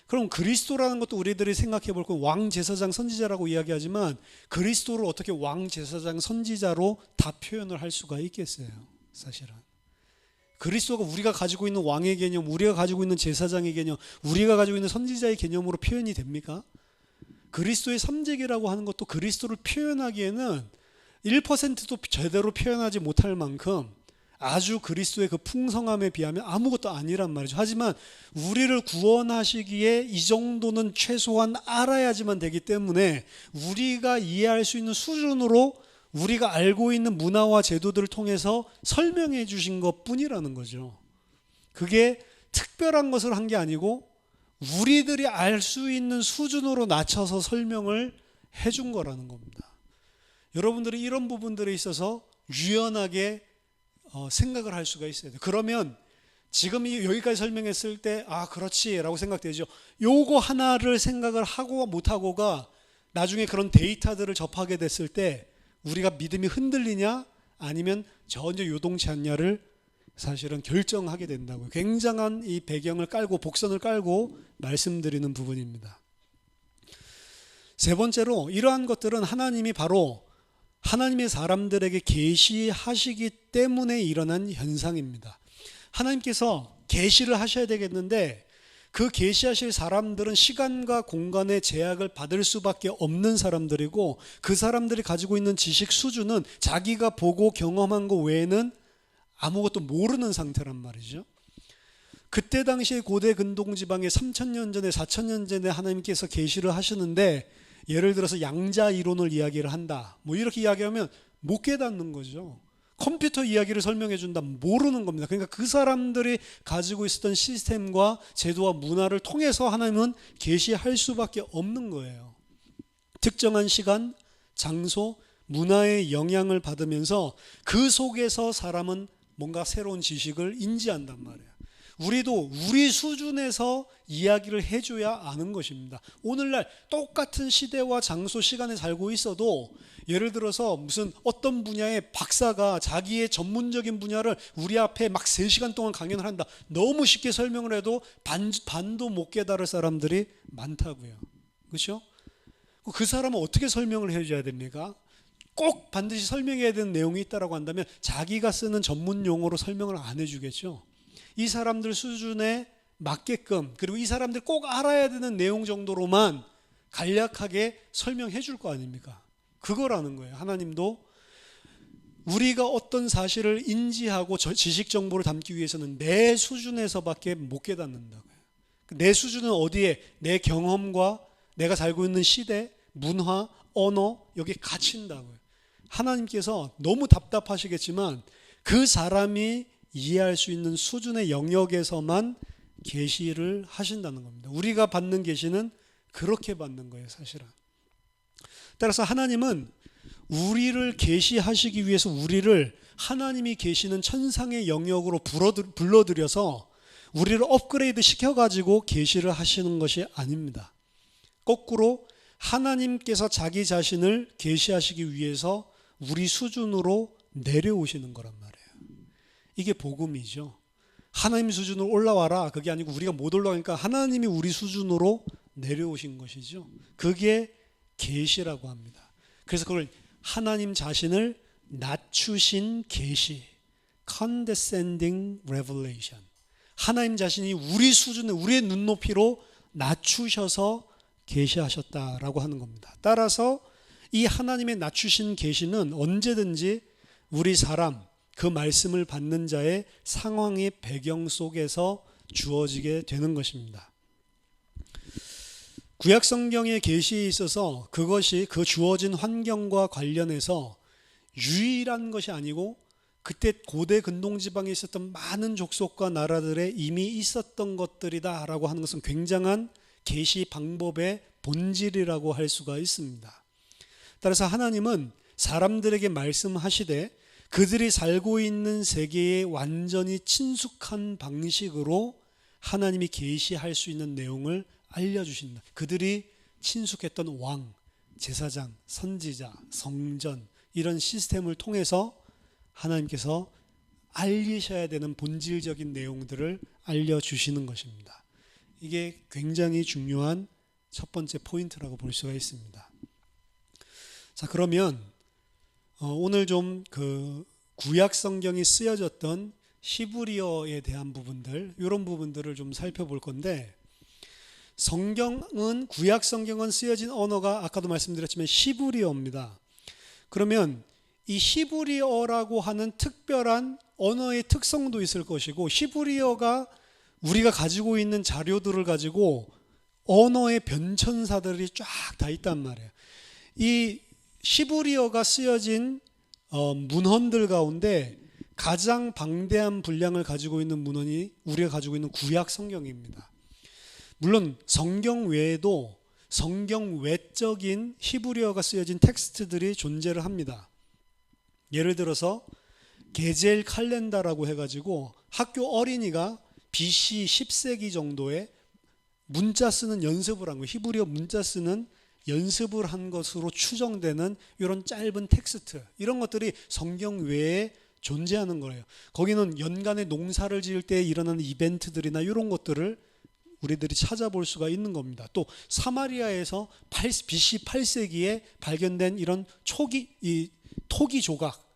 그럼 그리스도라는 것도 우리들이 생각해 볼 건 왕, 제사장, 선지자라고 이야기하지만 그리스도를 어떻게 왕, 제사장, 선지자로 다 표현을 할 수가 있겠어요? 사실은 그리스도가 우리가 가지고 있는 왕의 개념, 우리가 가지고 있는 제사장의 개념, 우리가 가지고 있는 선지자의 개념으로 표현이 됩니까? 그리스도의 삼재기라고 하는 것도 그리스도를 표현하기에는 1%도 제대로 표현하지 못할 만큼 아주 그리스도의 그 풍성함에 비하면 아무것도 아니란 말이죠. 하지만 우리를 구원하시기에 이 정도는 최소한 알아야지만 되기 때문에 우리가 이해할 수 있는 수준으로 우리가 알고 있는 문화와 제도들을 통해서 설명해 주신 것 뿐이라는 거죠. 그게 특별한 것을 한 게 아니고 우리들이 알 수 있는 수준으로 낮춰서 설명을 해준 거라는 겁니다. 여러분들이 이런 부분들에 있어서 유연하게 생각을 할 수가 있어야 돼요. 그러면 지금 여기까지 설명했을 때 그렇지 라고 생각되죠. 요거 하나를 생각을 하고 못하고가 나중에 그런 데이터들을 접하게 됐을 때 우리가 믿음이 흔들리냐 아니면 전혀 요동치 않냐를 사실은 결정하게 된다고요. 굉장한 이 배경을 깔고 복선을 깔고 말씀드리는 부분입니다. 세 번째로 이러한 것들은 하나님이 바로 하나님의 사람들에게 계시하시기 때문에 일어난 현상입니다. 하나님께서 계시를 하셔야 되겠는데 그 계시하실 사람들은 시간과 공간의 제약을 받을 수밖에 없는 사람들이고 그 사람들이 가지고 있는 지식 수준은 자기가 보고 경험한 것 외에는 아무것도 모르는 상태란 말이죠. 그때 당시에 고대 근동지방에 3000년 전에 4000년 전에 하나님께서 계시를 하시는데 예를 들어서 양자 이론을 이야기를 한다. 이렇게 이야기하면 못 깨닫는 거죠. 컴퓨터 이야기를 설명해 준다. 모르는 겁니다. 그러니까 그 사람들이 가지고 있었던 시스템과 제도와 문화를 통해서 하나님은 계시할 수밖에 없는 거예요. 특정한 시간, 장소, 문화의 영향을 받으면서 그 속에서 사람은 뭔가 새로운 지식을 인지한단 말이에요. 우리도 우리 수준에서 이야기를 해줘야 아는 것입니다. 오늘날 똑같은 시대와 장소, 시간에 살고 있어도 예를 들어서 무슨 어떤 분야의 박사가 자기의 전문적인 분야를 우리 앞에 막 3시간 동안 강연을 한다. 너무 쉽게 설명을 해도 반도 못 깨달을 사람들이 많다고요. 그렇죠? 그 사람은 어떻게 설명을 해줘야 됩니까? 꼭 반드시 설명해야 되는 내용이 있다고 한다면 자기가 쓰는 전문 용어로 설명을 안 해주겠죠. 이 사람들 수준에 맞게끔 그리고 이 사람들 꼭 알아야 되는 내용 정도로만 간략하게 설명해 줄 거 아닙니까? 그거라는 거예요. 하나님도 우리가 어떤 사실을 인지하고 지식 정보를 담기 위해서는 내 수준에서밖에 못 깨닫는다고요. 내 수준은 어디에? 내 경험과 내가 살고 있는 시대, 문화, 언어 여기에 갇힌다고요. 하나님께서 너무 답답하시겠지만 그 사람이 이해할 수 있는 수준의 영역에서만 계시를 하신다는 겁니다. 우리가 받는 계시는 그렇게 받는 거예요, 사실은. 따라서 하나님은 우리를 계시하시기 위해서 우리를 하나님이 계시는 천상의 영역으로 불러들여서 우리를 업그레이드 시켜가지고 계시를 하시는 것이 아닙니다. 거꾸로 하나님께서 자기 자신을 계시하시기 위해서 우리 수준으로 내려오시는 거란 말이에요. 이게 복음이죠. 하나님 수준으로 올라와라. 그게 아니고 우리가 못 올라가니까 하나님이 우리 수준으로 내려오신 것이죠. 그게 계시라고 합니다. 그래서 그걸 하나님 자신을 낮추신 계시, condescending revelation. 하나님 자신이 우리 수준에 우리의 눈높이로 낮추셔서 계시하셨다라고 하는 겁니다. 따라서 이 하나님의 낮추신 계시는 언제든지 우리 사람 그 말씀을 받는 자의 상황의 배경 속에서 주어지게 되는 것입니다. 구약 성경의 계시에 있어서 그것이 그 주어진 환경과 관련해서 유일한 것이 아니고 그때 고대 근동지방에 있었던 많은 족속과 나라들에 이미 있었던 것들이다라고 하는 것은 굉장한 계시 방법의 본질이라고 할 수가 있습니다. 따라서 하나님은 사람들에게 말씀하시되 그들이 살고 있는 세계에 완전히 친숙한 방식으로 하나님이 계시할 수 있는 내용을 알려주신다. 그들이 친숙했던 왕, 제사장, 선지자, 성전 이런 시스템을 통해서 하나님께서 알리셔야 되는 본질적인 내용들을 알려주시는 것입니다. 이게 굉장히 중요한 첫 번째 포인트라고 볼 수가 있습니다. 자, 그러면 오늘 좀 그 구약 성경이 쓰여졌던 히브리어에 대한 부분들, 이런 부분들을 좀 살펴볼 건데, 성경은, 구약 성경은 쓰여진 언어가 아까도 말씀드렸지만 히브리어입니다. 그러면 이 히브리어라고 하는 특별한 언어의 특성도 있을 것이고, 히브리어가 우리가 가지고 있는 자료들을 가지고 언어의 변천사들이 쫙 다 있단 말이에요. 이 히브리어가 쓰여진 문헌들 가운데 가장 방대한 분량을 가지고 있는 문헌이 우리가 가지고 있는 구약 성경입니다. 물론 성경 외에도 성경 외적인 히브리어가 쓰여진 텍스트들이 존재를 합니다. 예를 들어서 게젤 칼렌다라고 해가지고 학교 어린이가 BC 10세기 정도에 문자 쓰는 연습을 한 거예요. 히브리어 문자 쓰는 연습을 한 것으로 추정되는 이런 짧은 텍스트, 이런 것들이 성경 외에 존재하는 거예요. 거기는 연간에 농사를 지을 때 일어나는 이벤트들이나 이런 것들을 우리들이 찾아볼 수가 있는 겁니다. 또 사마리아에서 BC 8세기에 발견된 이런 토기 조각,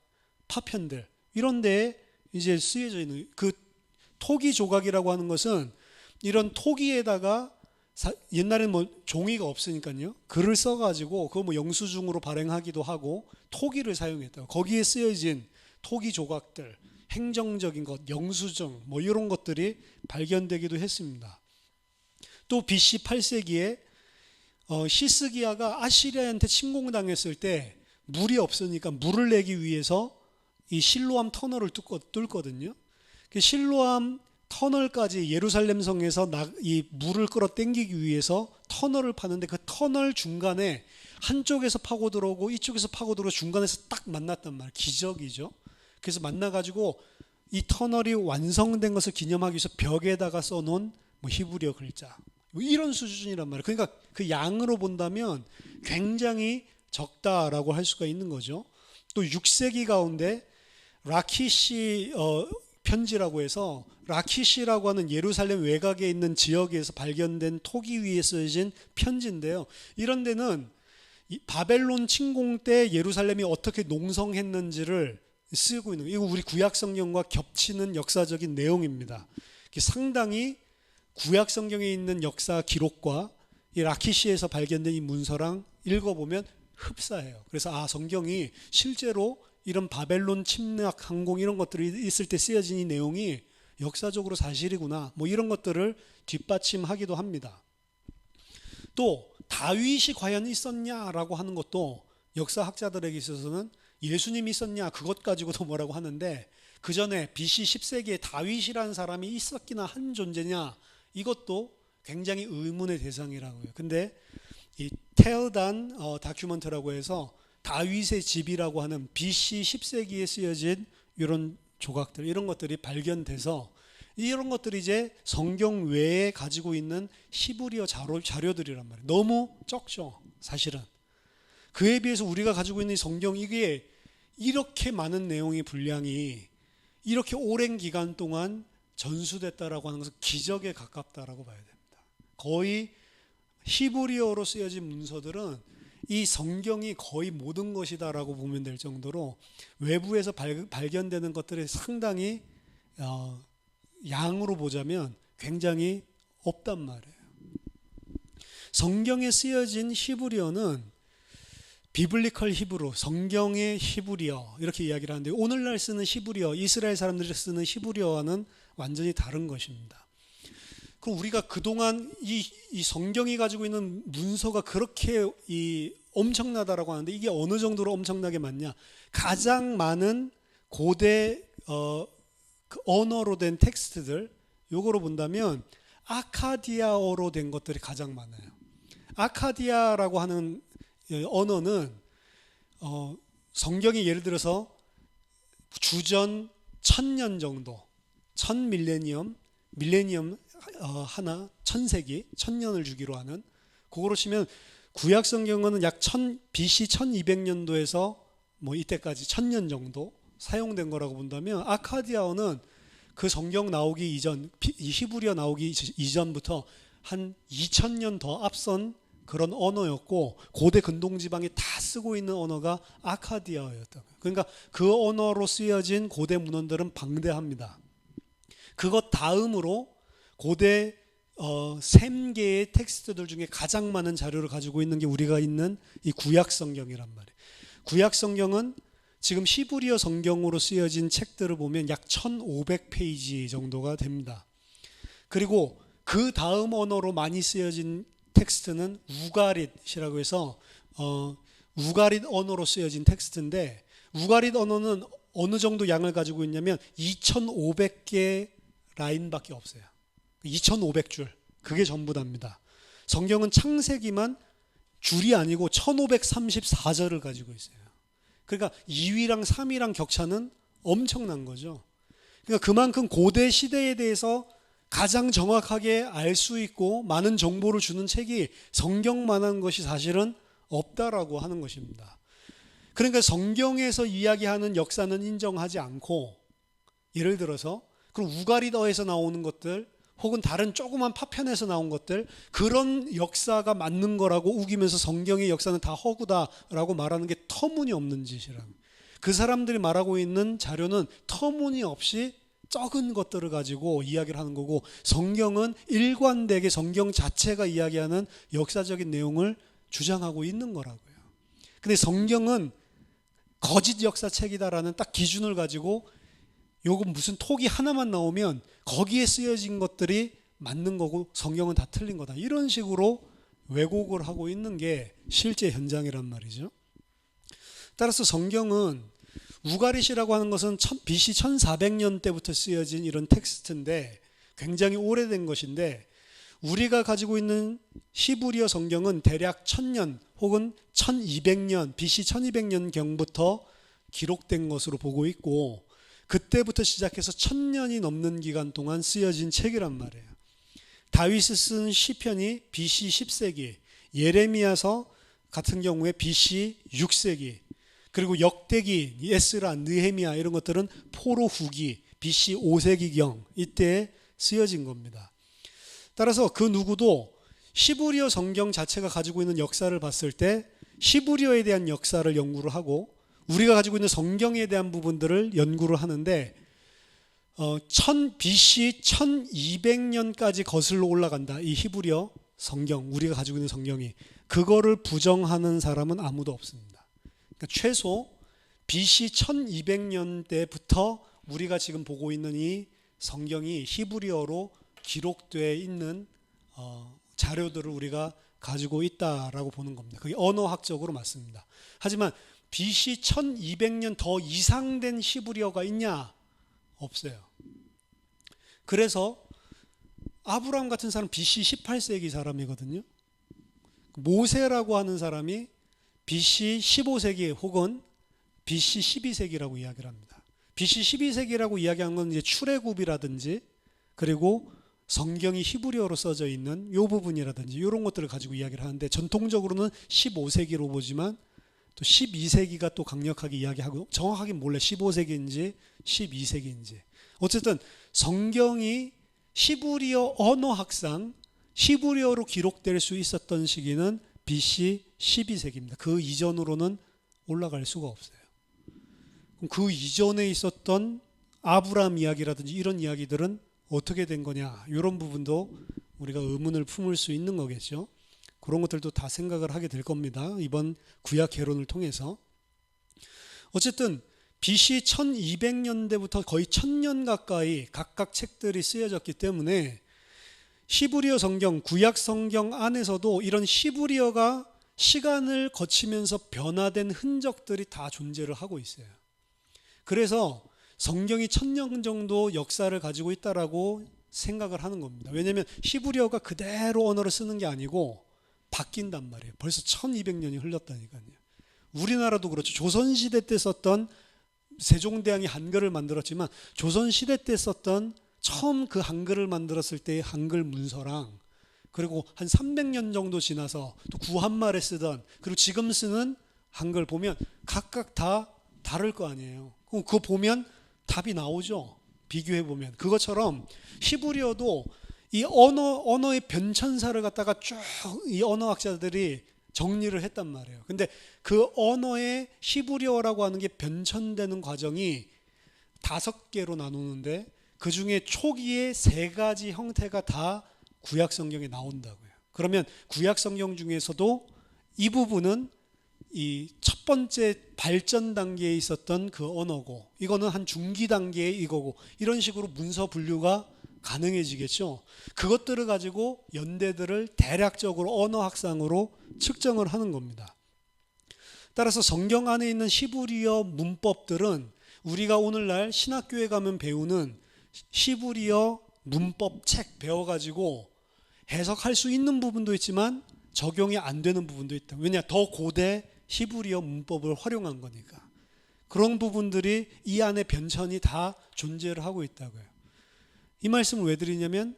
파편들, 이런 데에 이제 쓰여져 있는, 그 토기 조각이라고 하는 것은 이런 토기에다가 옛날에는 뭐 종이가 없으니까요, 글을 써가지고 그거 뭐 영수증으로 발행하기도 하고 토기를 사용했다고. 거기에 쓰여진 토기 조각들, 행정적인 것, 영수증 뭐 이런 것들이 발견되기도 했습니다. 또 BC 8세기에 히스기야가 아시리아한테 침공당했을 때 물이 없으니까 물을 내기 위해서 이 실로암 터널을 뚫거든요. 그 실로암 터널까지 예루살렘 성에서 이 물을 끌어당기기 위해서 터널을 파는데, 그 터널 중간에 한쪽에서 파고 들어오고 이쪽에서 파고 들어오고 중간에서 딱 만났단 말이에요. 기적이죠. 그래서 만나가지고 이 터널이 완성된 것을 기념하기 위해서 벽에다가 써놓은 뭐 히브리어 글자, 뭐 이런 수준이란 말이에요. 그러니까 그 양으로 본다면 굉장히 적다라고 할 수가 있는 거죠. 또 6세기 가운데 라키시 편지라고 해서, 라키시라고 하는 예루살렘 외곽에 있는 지역에서 발견된 토기 위에 쓰여진 편지인데요. 이런 데는 바벨론 침공 때 예루살렘이 어떻게 농성했는지를 쓰고 있는, 이거 우리 구약 성경과 겹치는 역사적인 내용입니다. 상당히 구약 성경에 있는 역사 기록과 이 라키시에서 발견된 이 문서랑 읽어보면 흡사해요. 그래서 성경이 실제로 이런 바벨론 침략 항공 이런 것들이 있을 때 쓰여진 이 내용이 역사적으로 사실이구나, 뭐 이런 것들을 뒷받침하기도 합니다. 또 다윗이 과연 있었냐라고 하는 것도 역사학자들에게 있어서는 예수님이 있었냐 그것 가지고도 뭐라고 하는데, 그 전에 BC 10세기에 다윗이라는 사람이 있었기나 한 존재냐, 이것도 굉장히 의문의 대상이라고 해요. 근데 이 테어단 다큐먼트라고 해서 다윗의 집이라고 하는 BC 10세기에 쓰여진 이런 조각들, 이런 것들이 발견돼서 이런 것들이 이제 성경 외에 가지고 있는 히브리어 자료들이란 말이에요. 너무 적죠, 사실은. 그에 비해서 우리가 가지고 있는 성경, 이게 이렇게 많은 내용의 분량이 이렇게 오랜 기간 동안 전수됐다라고 하는 것은 기적에 가깝다라고 봐야 됩니다. 거의 히브리어로 쓰여진 문서들은 이 성경이 거의 모든 것이다라고 보면 될 정도로 외부에서 발견되는 것들이 상당히 양으로 보자면 굉장히 없단 말이에요. 성경에 쓰여진 히브리어는 비블리컬 히브루, 성경의 히브리어 이렇게 이야기를 하는데, 오늘날 쓰는 히브리어, 이스라엘 사람들이 쓰는 히브리어와는 완전히 다른 것입니다. 그럼 우리가 그동안 이 성경이 가지고 있는 문서가 그렇게 엄청나다라고 하는데 이게 어느 정도로 엄청나게 많냐? 가장 많은 고대 그 언어로 된 텍스트들 요거로 본다면 아카디아어로 된 것들이 가장 많아요. 아카디아라고 하는 언어는 성경이 예를 들어서 주전 1000년 정도, 1000밀레니엄, 밀레니엄 하나, 1000세기, 1000년을 주기로 하는 그거로 치면 구약 성경은 약 BC 1200년도에서 뭐 이때까지 1000년 정도 사용된 거라고 본다면 아카디아어는 그 성경 나오기 이전, 히브리어 나오기 이전부터 한 2000년 더 앞선 그런 언어였고 고대 근동 지방이 다 쓰고 있는 언어가 아카디아어였다. 그러니까 그 언어로 쓰여진 고대 문헌들은 방대합니다. 그것 다음으로 고대 3개의 텍스트들 중에 가장 많은 자료를 가지고 있는 게 우리가 있는 이 구약 성경이란 말이에요. 구약 성경은 지금 히브리어 성경으로 쓰여진 책들을 보면 약 1500페이지 정도가 됩니다. 그리고 그 다음 언어로 많이 쓰여진 텍스트는 우가릿이라고 해서 우가릿 언어로 쓰여진 텍스트인데 우가릿 언어는 어느 정도 양을 가지고 있냐면 2500개 라인밖에 없어요. 2500줄. 그게 전부 답니다. 성경은 창세기만 줄이 아니고 1534절을 가지고 있어요. 그러니까 2위랑 3위랑 격차는 엄청난 거죠. 그러니까 그만큼 고대 시대에 대해서 가장 정확하게 알 수 있고 많은 정보를 주는 책이 성경만한 것이 사실은 없다라고 하는 것입니다. 그러니까 성경에서 이야기하는 역사는 인정하지 않고 예를 들어서 그럼 우가리더에서 나오는 것들 혹은 다른 조그만 파편에서 나온 것들 그런 역사가 맞는 거라고 우기면서 성경의 역사는 다 허구다라고 말하는 게 터무니없는 짓이라고. 그 사람들이 말하고 있는 자료는 터무니없이 적은 것들을 가지고 이야기를 하는 거고 성경은 일관되게 성경 자체가 이야기하는 역사적인 내용을 주장하고 있는 거라고요. 근데 성경은 거짓 역사책이다라는 딱 기준을 가지고 요거 무슨 톡이 하나만 나오면 거기에 쓰여진 것들이 맞는 거고 성경은 다 틀린 거다. 이런 식으로 왜곡을 하고 있는 게 실제 현장이란 말이죠. 따라서 성경은 우가릿이라고 하는 것은 BC 1400년 때부터 쓰여진 이런 텍스트인데 굉장히 오래된 것인데 우리가 가지고 있는 히브리어 성경은 대략 1000년 혹은 1200년 BC 1200년경부터 기록된 것으로 보고 있고 그때부터 시작해서 1000년이 넘는 기간 동안 쓰여진 책이란 말이에요. 다윗이 쓴 시편이 BC 10세기, 예레미야서 같은 경우에 BC 6세기, 그리고 역대기, 에스라, 느헤미야 이런 것들은 포로 후기, BC 5세기경 이때에 쓰여진 겁니다. 따라서 그 누구도 히브리어 성경 자체가 가지고 있는 역사를 봤을 때 히브리어에 대한 역사를 연구를 하고 우리가 가지고 있는 성경에 대한 부분들을 연구를 하는데 BC 1200년까지 거슬러 올라간다. 이 히브리어 성경, 우리가 가지고 있는 성경이 그거를 부정하는 사람은 아무도 없습니다. 그러니까 최소 BC 1200년대부터 우리가 지금 보고 있는 이 성경이 히브리어로 기록되어 있는 자료들을 우리가 가지고 있다라고 보는 겁니다. 그게 언어학적으로 맞습니다. 하지만 BC 1200년 더 이상된 히브리어가 있냐? 없어요. 그래서 아브라함 같은 사람 BC 18세기 사람이거든요. 모세라고 하는 사람이 BC 15세기 혹은 BC 12세기라고 이야기를 합니다. BC 12세기라고 이야기한 건 이제 출애굽이라든지 그리고 성경이 히브리어로 써져 있는 이 부분이라든지 이런 것들을 가지고 이야기를 하는데 전통적으로는 15세기로 보지만 또 12세기가 또 강력하게 이야기하고 정확하게 몰래 15세기인지 12세기인지 어쨌든 성경이 히브리어 언어학상 히브리어로 기록될 수 있었던 시기는 BC 12세기입니다. 그 이전으로는 올라갈 수가 없어요. 그럼 그 이전에 있었던 아브라함 이야기라든지 이런 이야기들은 어떻게 된 거냐 이런 부분도 우리가 의문을 품을 수 있는 거겠죠. 그런 것들도 다 생각을 하게 될 겁니다. 이번 구약 개론을 통해서. 어쨌든 BC 1200년대부터 거의 1000년 가까이 각각 책들이 쓰여졌기 때문에 히브리어 성경, 구약 성경 안에서도 이런 히브리어가 시간을 거치면서 변화된 흔적들이 다 존재를 하고 있어요. 그래서 성경이 1000년 정도 역사를 가지고 있다라고 생각을 하는 겁니다. 왜냐하면 히브리어가 그대로 언어를 쓰는 게 아니고 바뀐단 말이에요. 벌써 1200년이 흘렀다니까요. 우리나라도 그렇죠. 조선시대 때 썼던, 세종대왕이 한글을 만들었지만 조선시대 때 썼던 처음 그 한글을 만들었을 때의 한글 문서랑, 그리고 한 300년 정도 지나서 또 구한말에 쓰던, 그리고 지금 쓰는 한글 보면 각각 다 다를 거 아니에요. 그럼 그거 보면 답이 나오죠. 비교해 보면. 그것처럼 히브리어도 이 언어의 변천사를 갖다가 쭉 이 언어학자들이 정리를 했단 말이에요. 근데 그 언어의 히브리어라고 하는 게 변천되는 과정이 5개로 나누는데, 그 중에 초기에 3가지 형태가 다 구약 성경에 나온다고요. 그러면 구약 성경 중에서도 이 부분은 이 첫 번째 발전 단계에 있었던 그 언어고, 이거는 한 중기 단계의 이거고, 이런 식으로 문서 분류가 가능해지겠죠. 그것들을 가지고 연대들을 대략적으로 언어학상으로 측정을 하는 겁니다. 따라서 성경 안에 있는 히브리어 문법들은 우리가 오늘날 신학교에 가면 배우는 히브리어 문법 책 배워가지고 해석할 수 있는 부분도 있지만 적용이 안 되는 부분도 있다. 왜냐? 더 고대 히브리어 문법을 활용한 거니까. 그런 부분들이 이 안에 변천이 다 존재를 하고 있다고요. 이 말씀을 왜 드리냐면,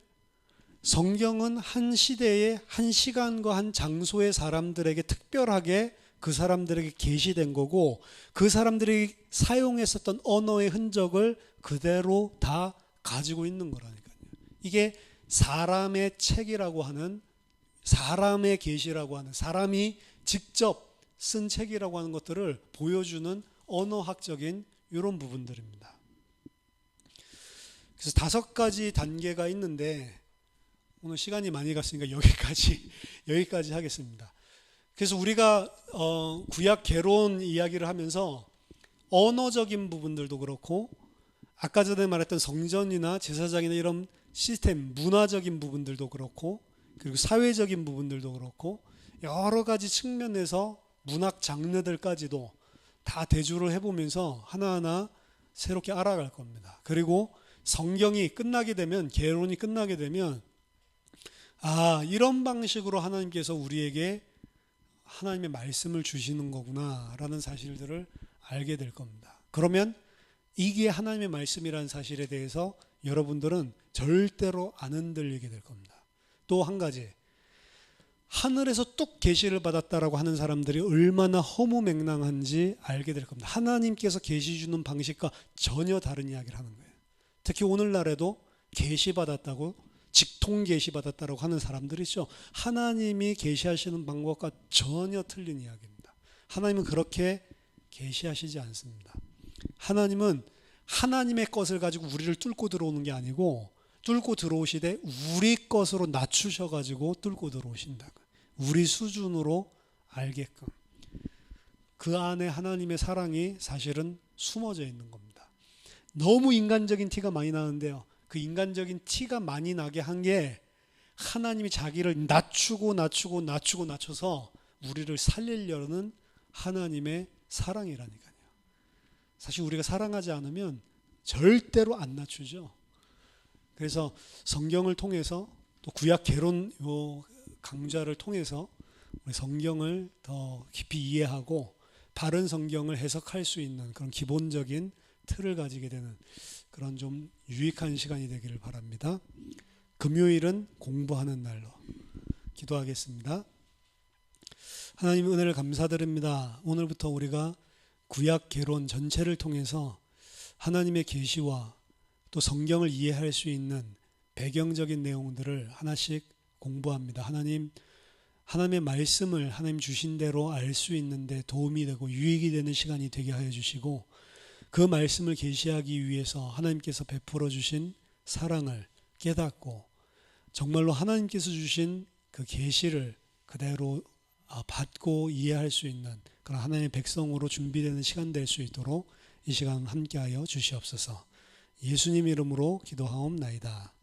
성경은 한 시대에 한 시간과 한 장소의 사람들에게 특별하게 그 사람들에게 계시된 거고, 그 사람들이 사용했었던 언어의 흔적을 그대로 다 가지고 있는 거라니까요. 이게 사람의 책이라고 하는, 사람의 계시라고 하는, 사람이 직접 쓴 책이라고 하는 것들을 보여주는 언어학적인 이런 부분들입니다. 그래서 5가지 단계가 있는데 오늘 시간이 많이 갔으니까 여기까지 하겠습니다. 그래서 우리가 구약 개론 이야기를 하면서 언어적인 부분들도 그렇고, 아까 전에 말했던 성전이나 제사장이나 이런 시스템, 문화적인 부분들도 그렇고, 그리고 사회적인 부분들도 그렇고, 여러 가지 측면에서 문학 장르들까지도 다 대조를 해보면서 하나하나 새롭게 알아갈 겁니다. 그리고 성경이 끝나게 되면, 개론이 끝나게 되면, 이런 방식으로 하나님께서 우리에게 하나님의 말씀을 주시는 거구나 라는 사실들을 알게 될 겁니다. 그러면 이게 하나님의 말씀이라는 사실에 대해서 여러분들은 절대로 안 흔들리게 될 겁니다. 또 한 가지, 하늘에서 뚝 계시를 받았다라고 하는 사람들이 얼마나 허무맹랑한지 알게 될 겁니다. 하나님께서 계시 주는 방식과 전혀 다른 이야기를 하는 거예요. 특히 오늘날에도 계시 받았다고, 직통 계시 받았다라고 하는 사람들이 있죠. 하나님이 계시하시는 방법과 전혀 틀린 이야기입니다. 하나님은 그렇게 계시하시지 않습니다. 하나님은 하나님의 것을 가지고 우리를 뚫고 들어오는 게 아니고, 뚫고 들어오시되 우리 것으로 낮추셔가지고 뚫고 들어오신다. 우리 수준으로 알게끔. 그 안에 하나님의 사랑이 사실은 숨어져 있는 겁니다. 너무 인간적인 티가 많이 나는데요, 그 인간적인 티가 많이 나게 한 게 하나님이 자기를 낮춰서 우리를 살리려는 하나님의 사랑이라니까요. 사실 우리가 사랑하지 않으면 절대로 안 낮추죠. 그래서 성경을 통해서, 또 구약 개론 강좌를 통해서 우리 성경을 더 깊이 이해하고 바른 성경을 해석할 수 있는 그런 기본적인 틀을 가지게 되는 그런 좀 유익한 시간이 되기를 바랍니다. 금요일은 공부하는 날로 기도하겠습니다. 하나님 은혜를 감사드립니다. 오늘부터 우리가 구약 개론 전체를 통해서 하나님의 계시와 또 성경을 이해할 수 있는 배경적인 내용들을 하나씩 공부합니다. 하나님의 말씀을 하나님 주신 대로 알 수 있는데 도움이 되고 유익이 되는 시간이 되게 하여 주시고, 그 말씀을 계시하기 위해서 하나님께서 베풀어 주신 사랑을 깨닫고 정말로 하나님께서 주신 그 계시를 그대로 받고 이해할 수 있는 그런 하나님의 백성으로 준비되는 시간 될 수 있도록 이 시간 함께하여 주시옵소서. 예수님 이름으로 기도하옵나이다.